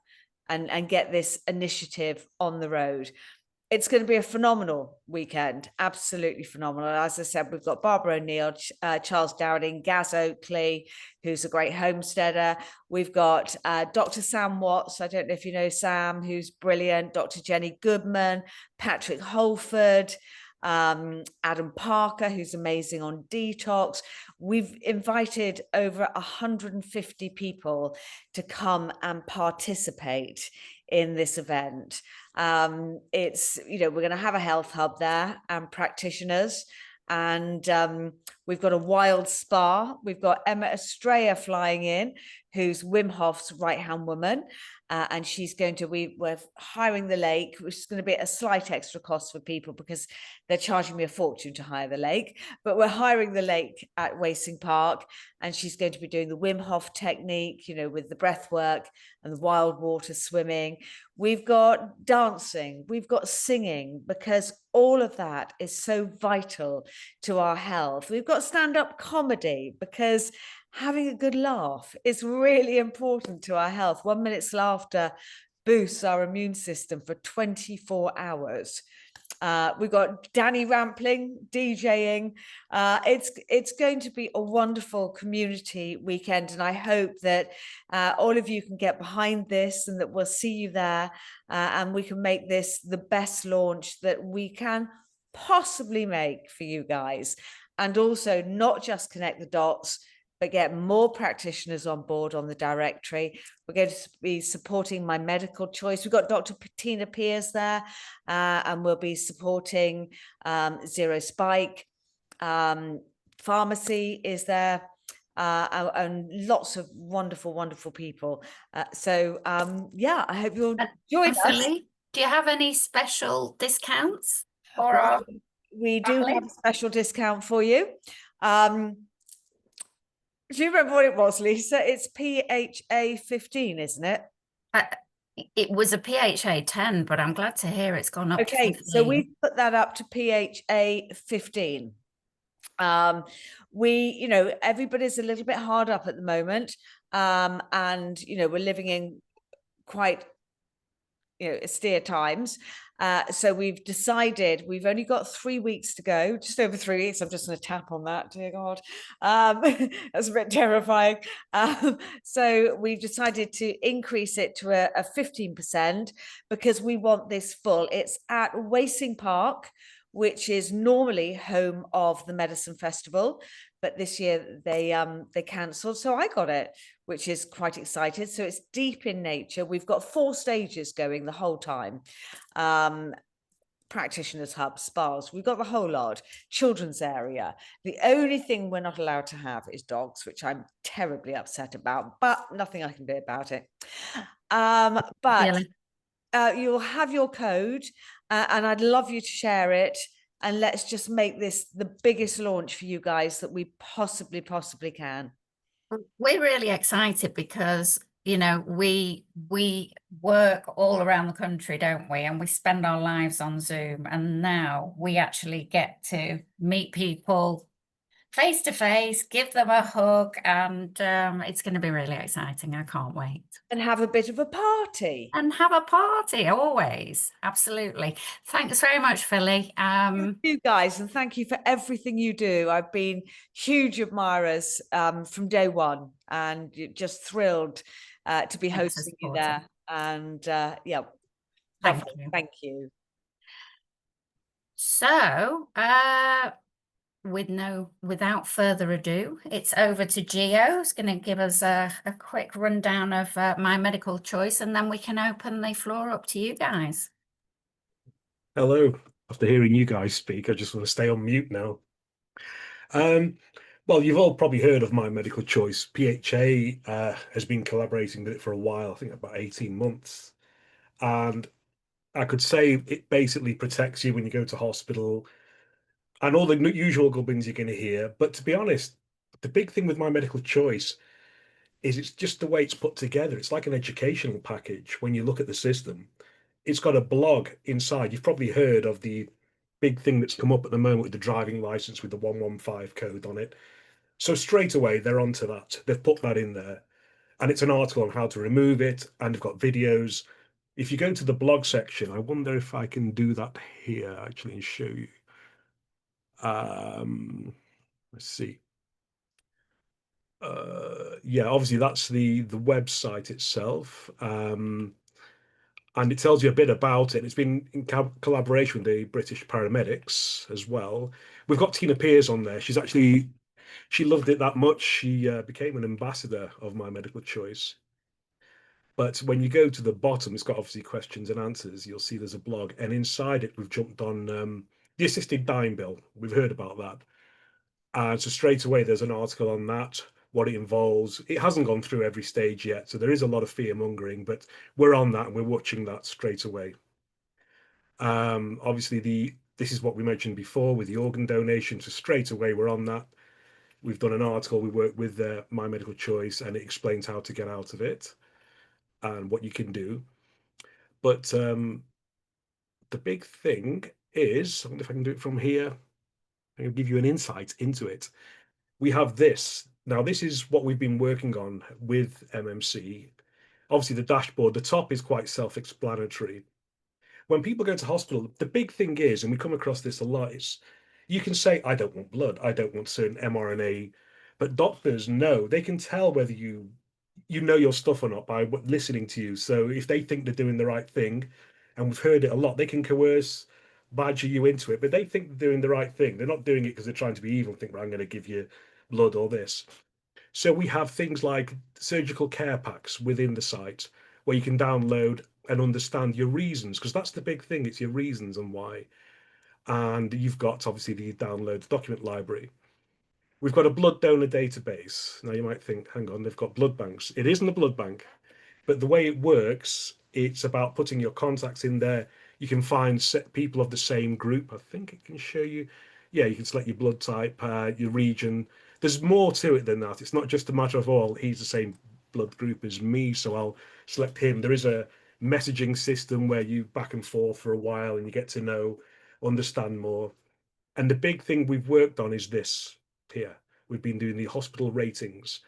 S9: and get this initiative on the road. It's going to be a phenomenal weekend, absolutely phenomenal. As I said, we've got Barbara O'Neill, Charles Dowding, Gaz Oakley, who's a great homesteader. We've got Dr. Sam Watts, I don't know if you know Sam, who's brilliant, Dr. Jenny Goodman, Patrick Holford, Adam Parker, who's amazing on detox. We've invited over 150 people to come and participate in this event. It's, you know, we're going to have a health hub there and practitioners, and we've got a wild spa. We've got Emma Estrella flying in, who's Wim Hof's right-hand woman, and she's going to, we're hiring the lake, which is going to be a slight extra cost for people because they're charging me a fortune to hire the lake, but we're hiring the lake at Wasing Park, and she's going to be doing the Wim Hof technique, you know, with the breath work and the wild water swimming. We've got dancing, we've got singing, because all of that is so vital to our health. We've got stand-up comedy, because having a good laugh is really important to our health. 1 minute's laughter boosts our immune system for 24 hours. We've got Danny Rampling DJing. It's going to be a wonderful community weekend, and I hope that all of you can get behind this, and that we'll see you there, and we can make this the best launch that we can possibly make for you guys, and also not just connect the dots, but get more practitioners on board on the directory. We're going to be supporting my medical choice. We've got Dr. Patina Piers there, and we'll be supporting Zero Spike. Pharmacy is there, and lots of wonderful, wonderful people. Yeah, I hope you'll join us.
S1: Philly, do you have any special discounts for
S9: Well,
S1: our
S9: we do
S1: family?
S9: have a special discount for you. Do you remember what it was, Lisa? It's PHA 15, isn't it?
S1: It was a PHA 10, but I'm glad to hear it's gone up to
S9: Okay,
S1: 15.
S9: so we put that up to PHA 15. You know, everybody's a little bit hard up at the moment, and, you know, we're living in quite, you know, austere times. So we've decided we've only got 3 weeks to go, just over 3 weeks. I'm just going to tap on that, dear God. That's a bit terrifying. So we've decided to increase it to a 15%, because we want this full. It's at Wasing Park, which is normally home of the Medicine Festival, but this year they cancelled, so I got it, which is quite excited. So it's deep in nature. We've got 4 stages going the whole time. Practitioners hub, spas, we've got the whole lot. Children's area. The only thing we're not allowed to have is dogs, which I'm terribly upset about, but nothing I can do about it. But
S1: Really?
S9: you'll have your code, and I'd love you to share it. And let's just make this the biggest launch for you guys that we possibly can.
S1: We're really excited because, you know, we work all around the country, don't we? And we spend our lives on Zoom. And now we actually get to meet people face to face, give them a hug, and it's going to be really exciting. I can't wait.
S9: And have a bit of a party.
S1: And have a party, always. Absolutely. Thanks very much, Philly.
S9: Thank you guys, and thank you for everything you do. I've been huge admirers from day one, and just thrilled to be
S1: Thanks for
S9: hosting you
S1: supporting.
S9: there. And yeah,
S1: Thank
S9: lovely.
S1: you.
S9: Thank you.
S1: So, without further ado, it's over to Gio. Who's going to give us a quick rundown of My Medical Choice, and then we can open the floor up to you guys.
S10: Hello. After hearing you guys speak, I just want to stay on mute now. Well, you've all probably heard of My Medical Choice. PHA has been collaborating with it for a while, I think about 18 months. And I could say it basically protects you when you go to hospital and all the usual gubbins you're going to hear. But to be honest, the big thing with My Medical Choice is it's just the way it's put together. It's like an educational package when you look at the system. It's got a blog inside. You've probably heard of the big thing that's come up at the moment with the driving license with the 115 code on it. So straight away, they're onto that. They've put that in there. And it's an article on how to remove it. And they've got videos. If you go to the blog section, I wonder if I can do that here actually and show you. Let's see. Yeah, obviously that's the website itself. And it tells you a bit about it. It's been in collaboration with the British paramedics as well. We've got Tina Pearce on there. She loved it that much. She became an ambassador of My Medical Choice. But when you go to the bottom, it's got obviously questions and answers. You'll see there's a blog, and inside it, we've jumped on the assisted dying bill. We've heard about that. And so straight away, there's an article on that, what it involves. It hasn't gone through every stage yet, so there is a lot of fear mongering, but we're on that and we're watching that straight away. Obviously, this is what we mentioned before with the organ donation, so straight away we're on that. We've done an article, we work with My Medical Choice, and it explains how to get out of it and what you can do. But the big thing is, I wonder if I can do it from here. I'm going to give you an insight into it. We have this. Now, this is what we've been working on with MMC. Obviously, the dashboard, the top is quite self-explanatory. When people go to hospital, the big thing is, and we come across this a lot, is you can say, I don't want blood, I don't want certain mRNA, but doctors know, they can tell whether you know your stuff or not by listening to you. So if they think they're doing the right thing, and we've heard it a lot, they can coerce, badger you into it, but they think they're doing the right thing. They're not doing it because they're trying to be evil, think, well, I'm going to give you blood or this. So we have things like surgical care packs within the site where you can download and understand your reasons, because that's the big thing, it's your reasons and why. And you've got obviously the download document library. We've got a blood donor database. Now you might think, hang on, they've got blood banks. It isn't a blood bank, but the way it works, it's about putting your contacts in there. You can find people of the same group. I think it can show you. Yeah, you can select your blood type, your region. There's more to it than that. It's not just a matter of, oh, he's the same blood group as me, so I'll select him. There is a messaging system where you back and forth for a while and you get to know, understand more. And the big thing we've worked on is this here. We've been doing the hospital ratings.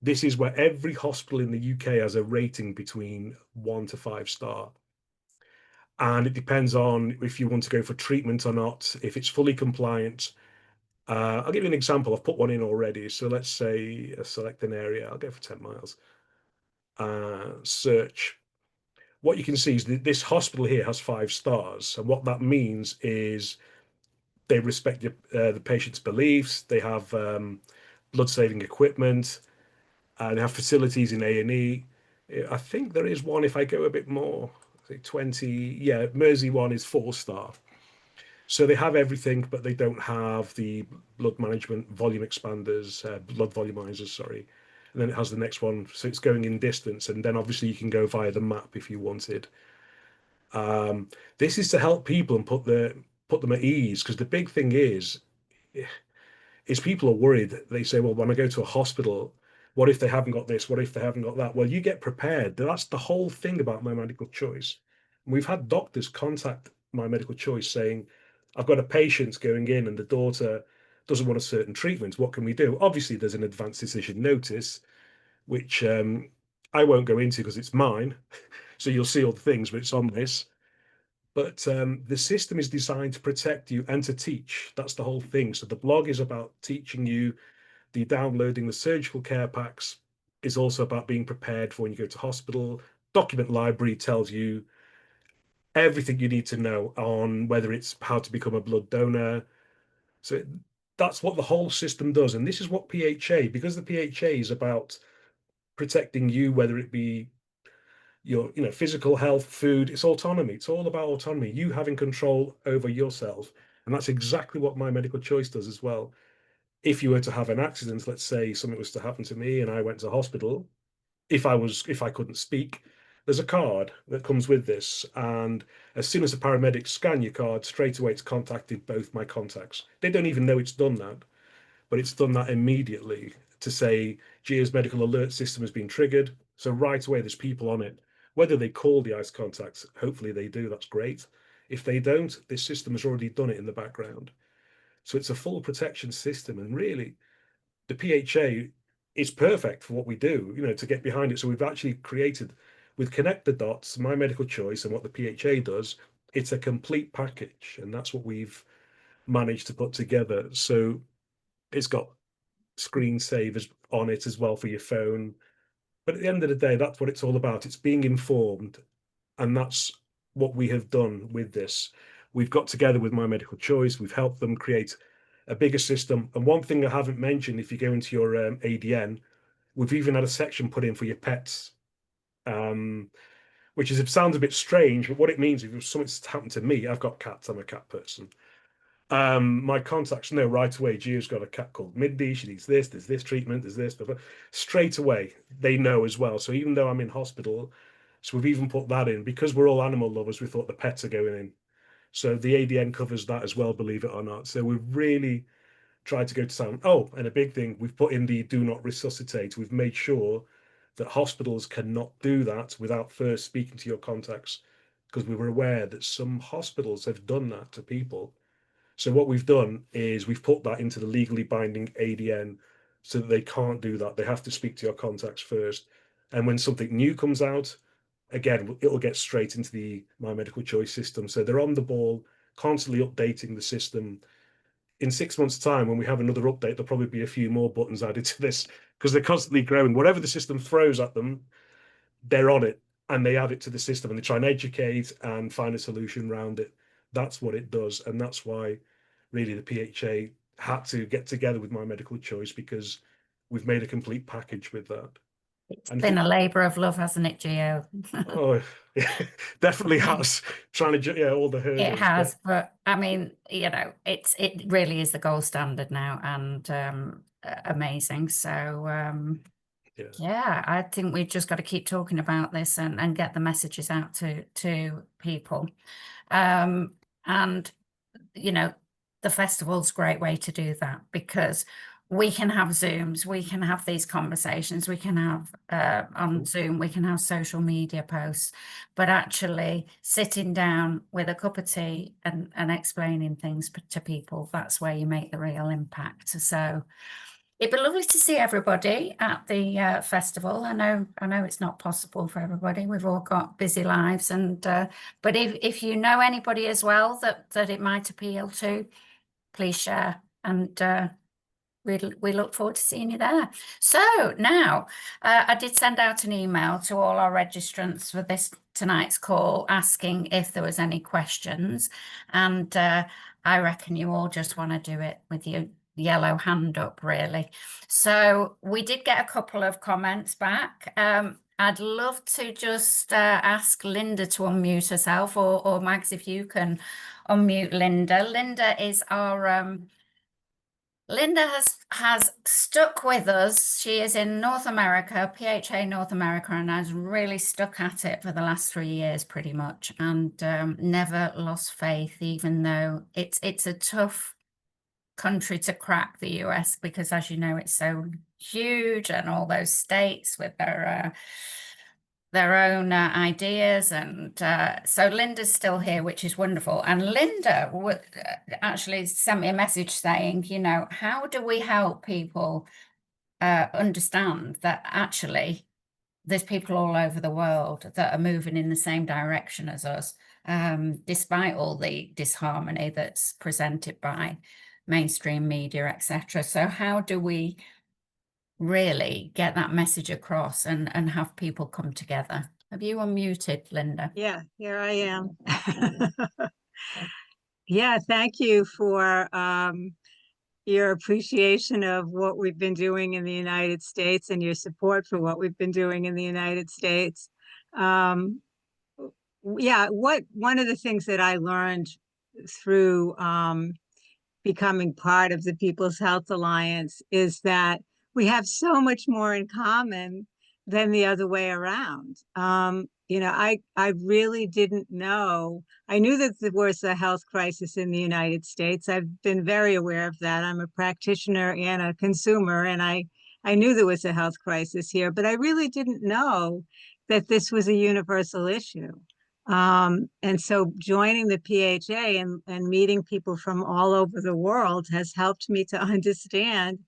S10: This is where every hospital in the UK has a rating between 1 to 5 star. And it depends on if you want to go for treatment or not, if it's fully compliant. I'll give you an example. I've put one in already. So let's say select an area. I'll go for 10 miles. Search. What you can see is that this hospital here has 5 stars. And what that means is they respect the patient's beliefs. They have blood-saving equipment. They have facilities in A&E. I think there is one, if I go a bit more, say 20, yeah, Mersey one is 4 star. So they have everything, but they don't have the blood management volume expanders, blood volumizers, sorry. And then it has the next one, so it's going in distance. And then obviously you can go via the map if you wanted. This is to help people and put them at ease, because the big thing is people are worried. They say, well, when I go to a hospital, what if they haven't got this? What if they haven't got that? Well, you get prepared. That's the whole thing about My Medical Choice. We've had doctors contact My Medical Choice saying, I've got a patient going in and the daughter doesn't want a certain treatment. What can we do? Obviously, there's an advanced decision notice, which I won't go into because it's mine. So you'll see all the things, but it's on this. But the system is designed to protect you and to teach. That's the whole thing. So the blog is about teaching you. The downloading the surgical care packs is also about being prepared for when you go to hospital. Document library tells you everything you need to know on whether it's how to become a blood donor. So that's what the whole system does. And this is what PHA, because the PHA is about protecting you, whether it be your physical health, food, it's autonomy. It's all about autonomy, you having control over yourself. And that's exactly what My Medical Choice does as well. If you were to have an accident, let's say something was to happen to me and I went to hospital, if I couldn't speak, there's a card that comes with this. And as soon as the paramedics scan your card, straight away it's contacted both my contacts. They don't even know it's done that, but it's done that immediately to say GIA's medical alert system has been triggered. So right away, there's people on it. Whether they call the ICE contacts, hopefully they do, that's great. If they don't, this system has already done it in the background. So it's a full protection system. And really, the PHA is perfect for what we do, to get behind it. So we've actually created, with Connect the Dots, My Medical Choice, and what the PHA does, it's a complete package. And that's what we've managed to put together. So it's got screensavers on it as well for your phone. But at the end of the day, that's what it's all about. It's being informed. And that's what we have done with this. We've got together with My Medical Choice. We've helped them create a bigger system. And one thing I haven't mentioned, if you go into your ADN, we've even had a section put in for your pets, which sounds a bit strange, but what it means, if something's happened to me, I've got cats, I'm a cat person. My contacts know right away, Gio's got a cat called Mindy, she needs this, there's this treatment, there's this, but straight away they know as well. So even though I'm in hospital, so we've even put that in, because we're all animal lovers, we thought the pets are going in. So the ADN covers that as well, believe it or not. So we've really tried to go to town. Oh, and a big thing, we've put in the do not resuscitate. We've made sure that hospitals cannot do that without first speaking to your contacts, because we were aware that some hospitals have done that to people. So what we've done is we've put that into the legally binding ADN so that they can't do that. They have to speak to your contacts first. And when something new comes out, again, it'll get straight into the My Medical Choice system. So they're on the ball, constantly updating the system. In 6 months' time, when we have another update, there'll probably be a few more buttons added to this, because they're constantly growing. Whatever the system throws at them, they're on it and they add it to the system and they try and educate and find a solution around it. That's what it does. And that's why really the PHA had to get together with My Medical Choice, because we've made a complete package with that.
S1: It's
S10: And
S1: been a labour of love, hasn't it, Gio?
S10: oh, definitely has. Trying to, all the hurdles.
S1: It has, but I mean, it really is the gold standard now, and amazing. So yeah, I think we've just got to keep talking about this and get the messages out to people. And the festival's a great way to do that, because we can have Zooms, we can have these conversations, we can have on Zoom, we can have social media posts, but actually sitting down with a cup of tea and explaining things to people, that's where you make the real impact. So it'd be lovely to see everybody at the festival. I know it's not possible for everybody. We've all got busy lives, and but if you know anybody as well that it might appeal to, please share, and we look forward to seeing you there. So now I did send out an email to all our registrants for tonight's call, asking if there was any questions, and I reckon you all just want to do it with your yellow hand up, really. So we did get a couple of comments back. I'd love to just ask Linda to unmute herself, or Mags, if you can unmute Linda. Linda is our Linda has stuck with us. She is in North America, PHA North America, and has really stuck at it for the last 3 years, pretty much, and never lost faith, even though it's a tough country to crack, the US, because, as you know, it's so huge, and all those states with their own ideas, and so Linda's still here, which is wonderful. And Linda actually sent me a message saying, you know, how do we help people understand that actually there's people all over the world that are moving in the same direction as us, despite all the disharmony that's presented by mainstream media, etc. So how do we really get that message across and have people come together? Have you unmuted, Linda?
S11: Yeah, here I am. Yeah, thank you for your appreciation of what we've been doing in the United States and your support for what we've been doing in the United States. Yeah, one of the things that I learned through becoming part of the People's Health Alliance is that we have so much more in common than the other way around. You know, I really didn't know. I knew that there was a health crisis in the United States. I've been very aware of that. I'm a practitioner and a consumer, and I knew there was a health crisis here, but I really didn't know that this was a universal issue. And so joining the PHA and meeting people from all over the world has helped me to understand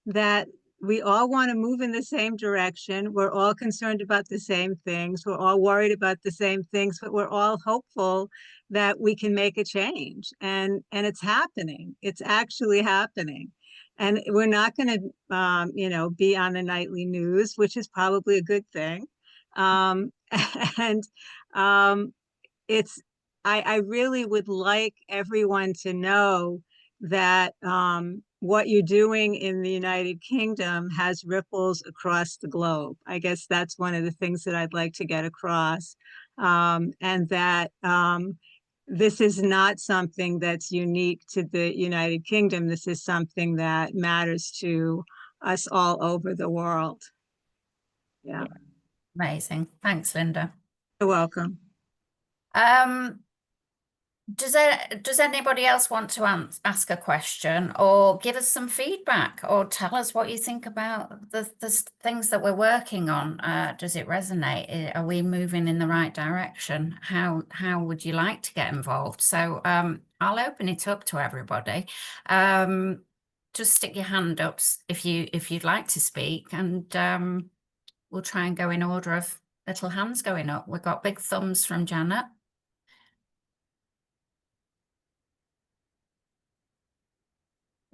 S11: that we all want to move in the same direction. We're all concerned about the same things. We're all worried about the same things, but we're all hopeful that we can make a change. And it's happening. It's actually happening. And we're not going to, you know, be on the nightly news, which is probably a good thing. And it's, I really would like everyone to know that what you're doing in the United Kingdom has ripples across the globe. I guess that's one of the things that I'd like to get across. And that this is not something that's unique to the United Kingdom. This is something that matters to us all over the world. Yeah.
S1: Amazing. Thanks, Linda.
S11: You're welcome.
S1: Does anybody else want to ask a question or give us some feedback or tell us what you think about the things that we're working on? Does it resonate? Are we moving in the right direction? How would you like to get involved? So I'll open it up to everybody. Just stick your hand up if you'd like to speak, and we'll try and go in order of little hands going up. We've got big thumbs from Janet.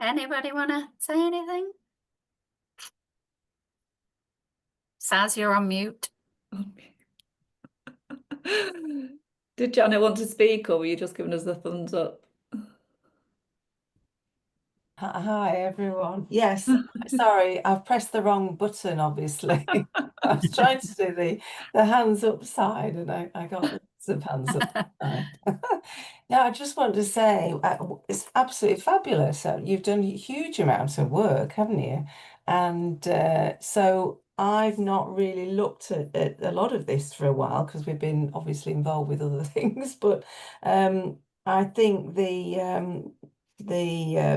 S1: Anybody want to say anything? Saz, you're on mute.
S2: Did Janet want to speak, or were you just giving us the thumbs up?
S12: Hi everyone. Yes, sorry, I've pressed the wrong button, obviously. I was trying to do the hands up side, and I got lots of hands up side. Now, I just want to say it's absolutely fabulous. You've done a huge amount of work, haven't you? And so I've not really looked at a lot of this for a while because we've been obviously involved with other things, but I think the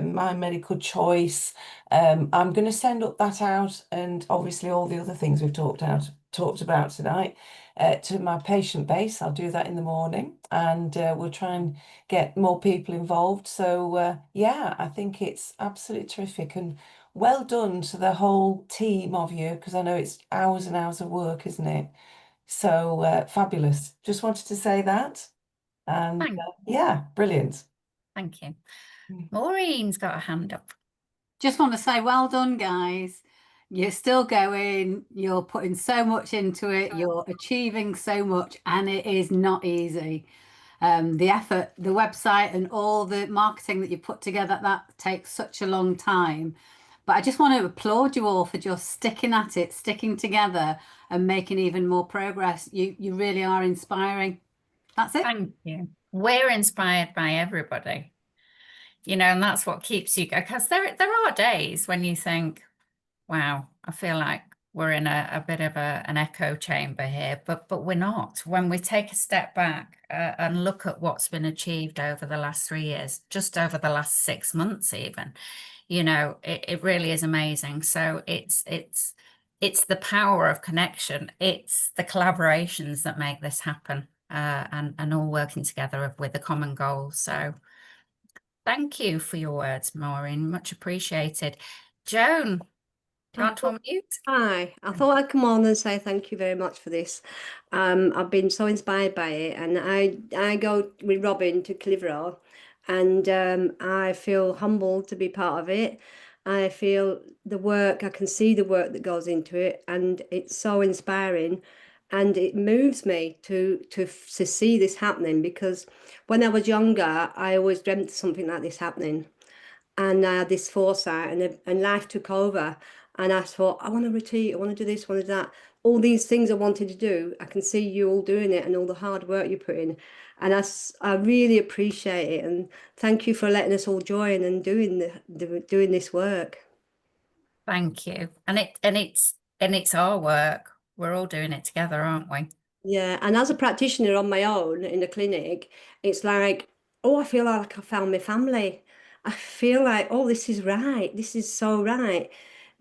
S12: My Medical Choice, I'm going to send up that out, and obviously all the other things we've talked about tonight to my patient base. I'll do that in the morning, and we'll try and get more people involved. So yeah, I think it's absolutely terrific, and well done to the whole team of you, because I know it's hours and hours of work, isn't it? So fabulous. Just wanted to say that, and yeah, brilliant.
S1: Thank you. Maureen's got a hand up.
S4: Just want to say well done, guys. You're still going, you're putting so much into it, you're achieving so much, and it is not easy. The effort, the website, and all the marketing that you put together, that takes such a long time. But I just want to applaud you all for just sticking at it, sticking together, and making even more progress. You really are inspiring. That's it.
S1: Thank you. We're inspired by everybody. you know, and that's what keeps you, because there are days when you think, wow, I feel like we're in a bit of an echo chamber here, but we're not. When we take a step back and look at what's been achieved over the last 3 years, just over the last 6 months even, you know, it really is amazing. So it's the power of connection. It's the collaborations that make this happen, and all working together with a common goal. So thank you for your words, Maureen. Much appreciated. Joan, do you want to unmute?
S13: Hi, I thought I'd come on and say thank you very much for this. I've been so inspired by it, and I go with Robin to Clitheroe, and I feel humbled to be part of it. I feel the work, I can see the work that goes into it, and it's so inspiring, and it moves me to see this happening, because when I was younger, I always dreamt of something like this happening, and I had this foresight, and life took over, and I thought, I want to retreat, I want to do this, I want to do that, all these things I wanted to do. I can see you all doing it and all the hard work you put in, and I really appreciate it, and thank you for letting us all join and doing doing this work.
S1: Thank you. And it's our work. We're all doing it together, aren't we?
S13: Yeah, and as a practitioner on my own in the clinic, it's like, oh, I feel like I found my family. I feel like, oh, this is right. This is so right.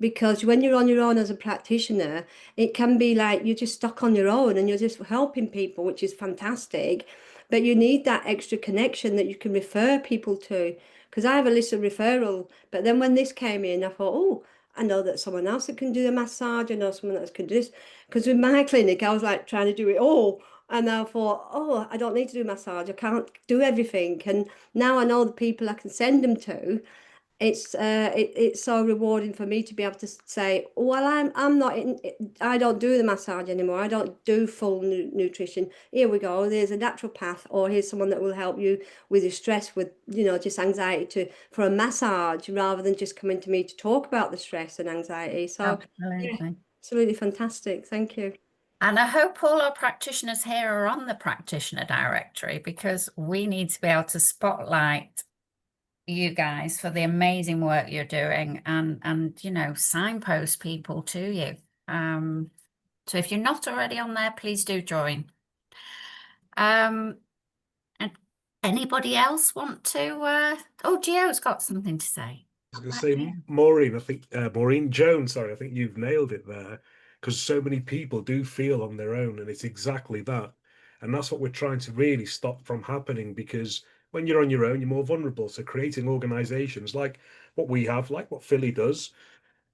S13: Because when you're on your own as a practitioner, it can be like you're just stuck on your own and you're just helping people, which is fantastic. But you need that extra connection that you can refer people to. Because I have a list of referral, but then when this came in, I thought, oh, I know that someone else that can do the massage. I know someone else can do this. Because with my clinic, I was like trying to do it all. And I thought, oh, I don't need to do massage. I can't do everything. And now I know the people I can send them to. It's so rewarding for me to be able to say, oh, well, I'm not in, I don't do the massage anymore. I don't do full nutrition. Here we go. There's a natural path, or here's someone that will help you with your stress, with, you know, just anxiety for a massage, rather than just coming to me to talk about the stress and anxiety. So yeah,
S1: Absolutely.
S13: absolutely fantastic. Thank you.
S1: And I hope all our practitioners here are on the practitioner directory, because we need to be able to spotlight you guys for the amazing work you're doing, and you know, signpost people to you. So if you're not already on there, please do join. And anybody else want to oh, Gio's got something to say.
S10: I was going to say, Maureen, I think, Maureen Jones, sorry, I think you've nailed it there, because so many people do feel on their own, and it's exactly that. And that's what we're trying to really stop from happening, because when you're on your own, you're more vulnerable. So creating organizations like what we have, like what Philly does,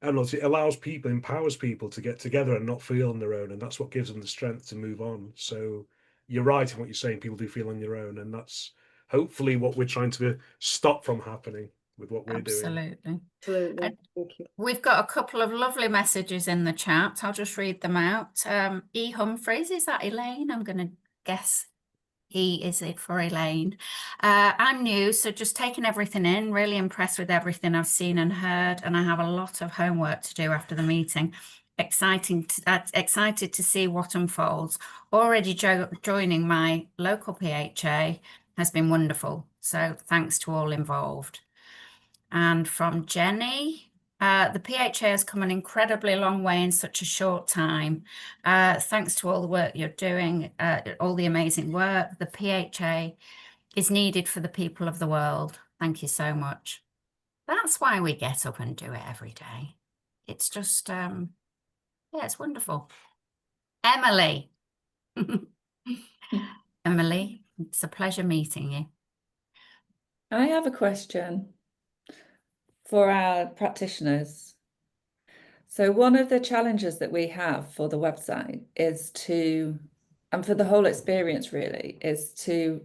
S10: and also it allows people, empowers people to get together and not feel on their own. And that's what gives them the strength to move on. So you're right in what you're saying, people do feel on your own. And that's hopefully what we're trying to stop from happening with what we're doing.
S1: Absolutely.
S13: Absolutely. Thank you.
S1: We've got a couple of lovely messages in the chat. I'll just read them out. E. Humphreys, is that Elaine? I'm going to guess E is it for Elaine. I'm new, so just taking everything in, really impressed with everything I've seen and heard, and I have a lot of homework to do after the meeting. Excited to see what unfolds. Already joining my local PHA has been wonderful, so thanks to all involved. And from Jenny, the PHA has come an incredibly long way in such a short time. Thanks to all the work you're doing, all the amazing work. The PHA is needed for the people of the world. Thank you so much. That's why we get up and do it every day. It's just, yeah, it's wonderful. Emily. Emily, it's a pleasure meeting you.
S2: I have a question for our practitioners. So one of the challenges that we have for the website is to, and for the whole experience really, is to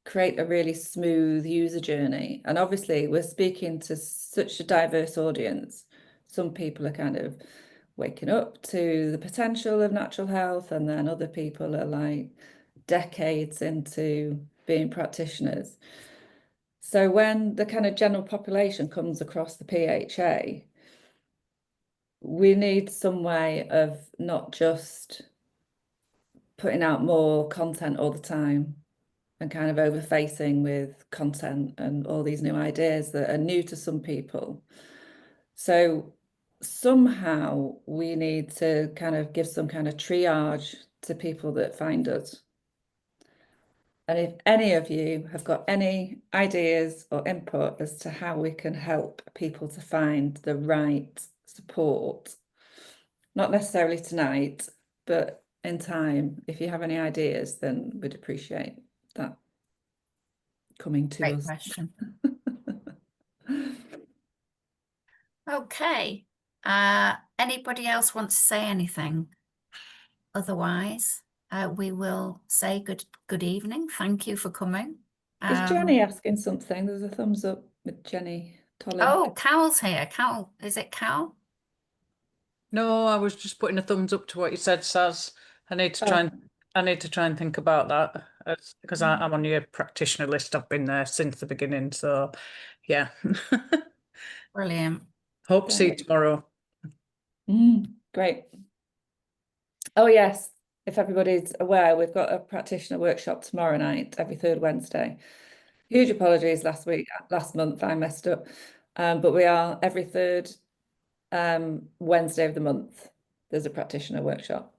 S2: create a really smooth user journey. And obviously we're speaking to such a diverse audience. Some people are kind of waking up to the potential of natural health, and then other people are like decades into being practitioners. So when the kind of general population comes across the PHA, we need some way of not just putting out more content all the time, and kind of overfacing with content and all these new ideas that are new to some people. So somehow we need to kind of give some kind of triage to people that find us. And if any of you have got any ideas or input as to how we can help people to find the right support, not necessarily tonight, but in time, if you have any ideas, then we'd appreciate that coming to
S1: Great
S2: us.
S1: question. Okay. Anybody else want to say anything? Otherwise, we will say good evening. Thank you for coming.
S2: Is Jenny asking something? There's a thumbs up with Jenny Tolley.
S1: Oh, Cal's here. Cal, is it Cal?
S14: No, I was just putting a thumbs up to what you said, Saz. I need to try and think about that because I'm on your practitioner list. I've been there since the beginning, so yeah.
S1: Brilliant.
S14: Hope to see you tomorrow.
S2: Great. Oh yes, if everybody's aware, we've got a practitioner workshop tomorrow night, every third Wednesday. Huge apologies last month I messed up, but we are every third Wednesday of the month. There's a practitioner workshop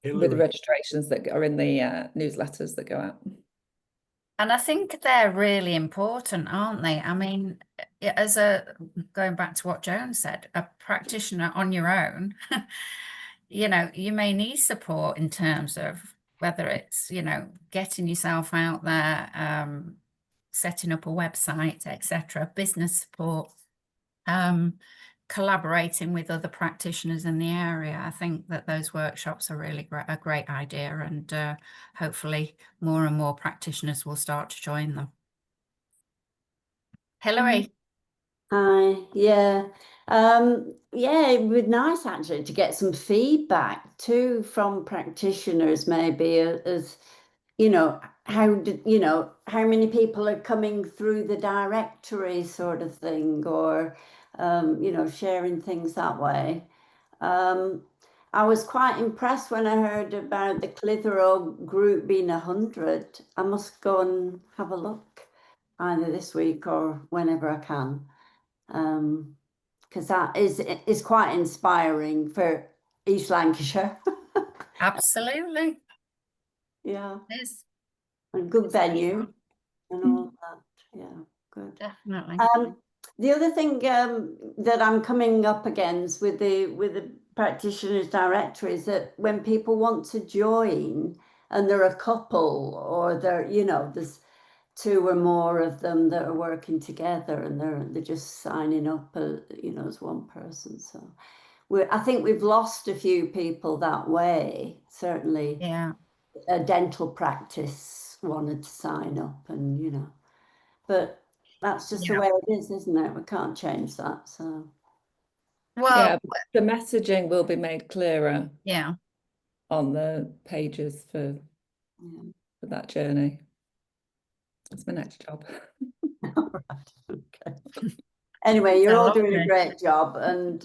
S2: with the registrations that are in the newsletters that go out.
S1: And I think they're really important, aren't they? I mean, going back to what Joan said, a practitioner on your own, you know, you may need support in terms of whether it's, you know, getting yourself out there, setting up a website, etc., business support, collaborating with other practitioners in the area. I think that those workshops are really a great idea, and hopefully more and more practitioners will start to join them. Hilary.
S15: Hi, yeah. Yeah, it would be nice actually to get some feedback too from practitioners, maybe as you know, how many people are coming through the directory sort of thing, or you know, sharing things that way. I was quite impressed when I heard about the Clitheroe group being 100. I must go and have a look either this week or whenever I can, because that is quite inspiring for East Lancashire.
S1: Absolutely.
S15: Yeah.
S1: It is.
S15: And good venue and all that. Yeah, good.
S1: Definitely.
S15: The other thing that I'm coming up against with the practitioners directory is that when people want to join and they're a couple, or they're, you know, there's 2 or more of them that are working together, and they're just signing up, you know, as one person. So I think we've lost a few people that way. Certainly,
S1: yeah,
S15: a dental practice wanted to sign up, and you know, but that's just the way it is, isn't it? We can't change that. So
S1: well,
S2: yeah, the messaging will be made clearer.
S1: Yeah,
S2: on the pages for that journey. That's my next job.
S15: Okay. Anyway, you're all doing a great job, and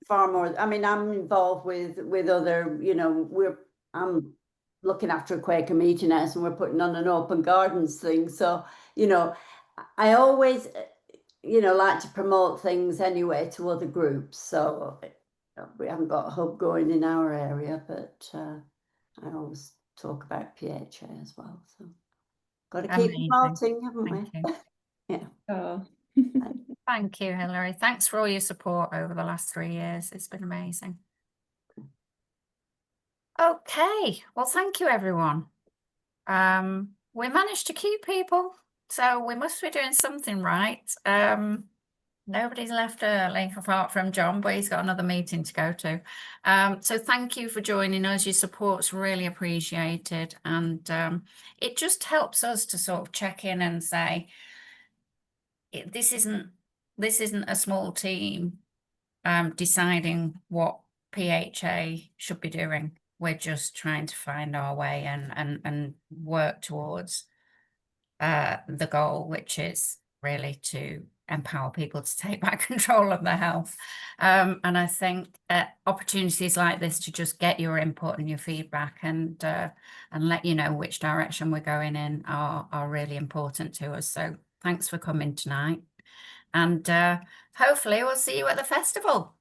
S15: far more. I mean, I'm involved with other, you know, I'm looking after a Quaker meeting house, and we're putting on an open gardens thing. So, you know, I always, you know, like to promote things anyway to other groups. So we haven't got a hub going in our area, but I always talk about PHA as well. So got to keep promoting, haven't we? Yeah.
S2: Oh.
S1: Thank you, Hilary. Thanks for all your support over the last 3 years. It's been amazing. Okay, well, thank you, everyone. We managed to keep people, so we must be doing something right. Nobody's left early apart from John, but he's got another meeting to go to. So thank you for joining us. Your support's really appreciated, and it just helps us to sort of check in and say, this isn't a small team deciding what PHA should be doing. We're just trying to find our way and work towards the goal, which is really to empower people to take back control of their health. And I think opportunities like this to just get your input and your feedback and let you know which direction we're going in are really important to us. So thanks for coming tonight. And hopefully we'll see you at the festival.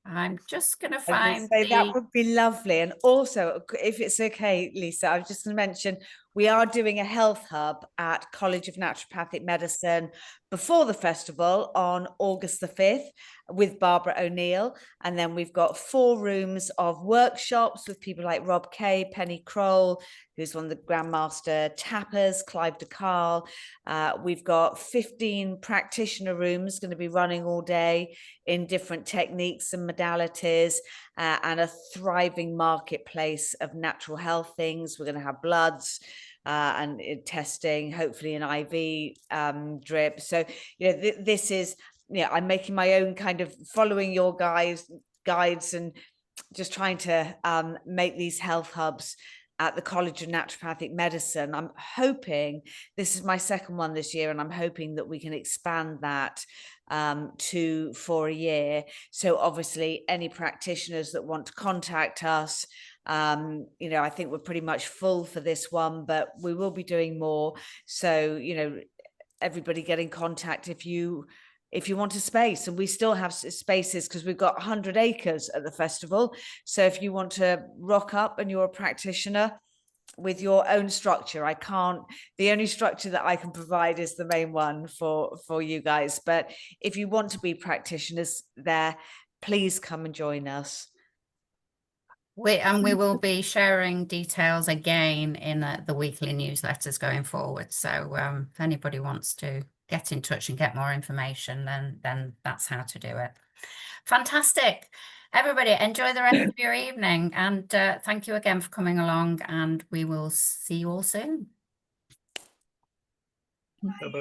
S1: I'm just going to
S9: I was gonna
S1: find
S9: say that
S1: the...
S9: would be lovely. And also, if it's okay, Lisa, I was just going to mention we are doing a health hub at College of Naturopathic Medicine before the festival on August the 5th with Barbara O'Neill. And then we've got 4 rooms of workshops with people like Rob Kay, Penny Kroll, who's one of the Grandmaster Tappers, Clive de Carl. We've got 15 practitioner rooms going to be running all day in different techniques and modalities, and a thriving marketplace of natural health things. We're going to have bloods and testing, hopefully an IV drip. So, you know, this is, I'm making my own kind of following your guides and just trying to make these health hubs at the College of Naturopathic Medicine. I'm hoping, this is my second one this year, and I'm hoping that we can expand that for a year. So obviously any practitioners that want to contact us, I think we're pretty much full for this one, but we will be doing more. So, everybody get in contact if you want a space, and we still have spaces because we've got 100 acres at the festival. So if you want to rock up and you're a practitioner with your own structure, the only structure that I can provide is the main one for you guys. But if you want to be practitioners there, please come and join us.
S1: We will be sharing details again in the weekly newsletters going forward. So if anybody wants to get in touch and get more information, then that's how to do it. Fantastic. Everybody, enjoy the rest of your evening, and thank you again for coming along, and we will see you all soon.
S10: Bye-bye.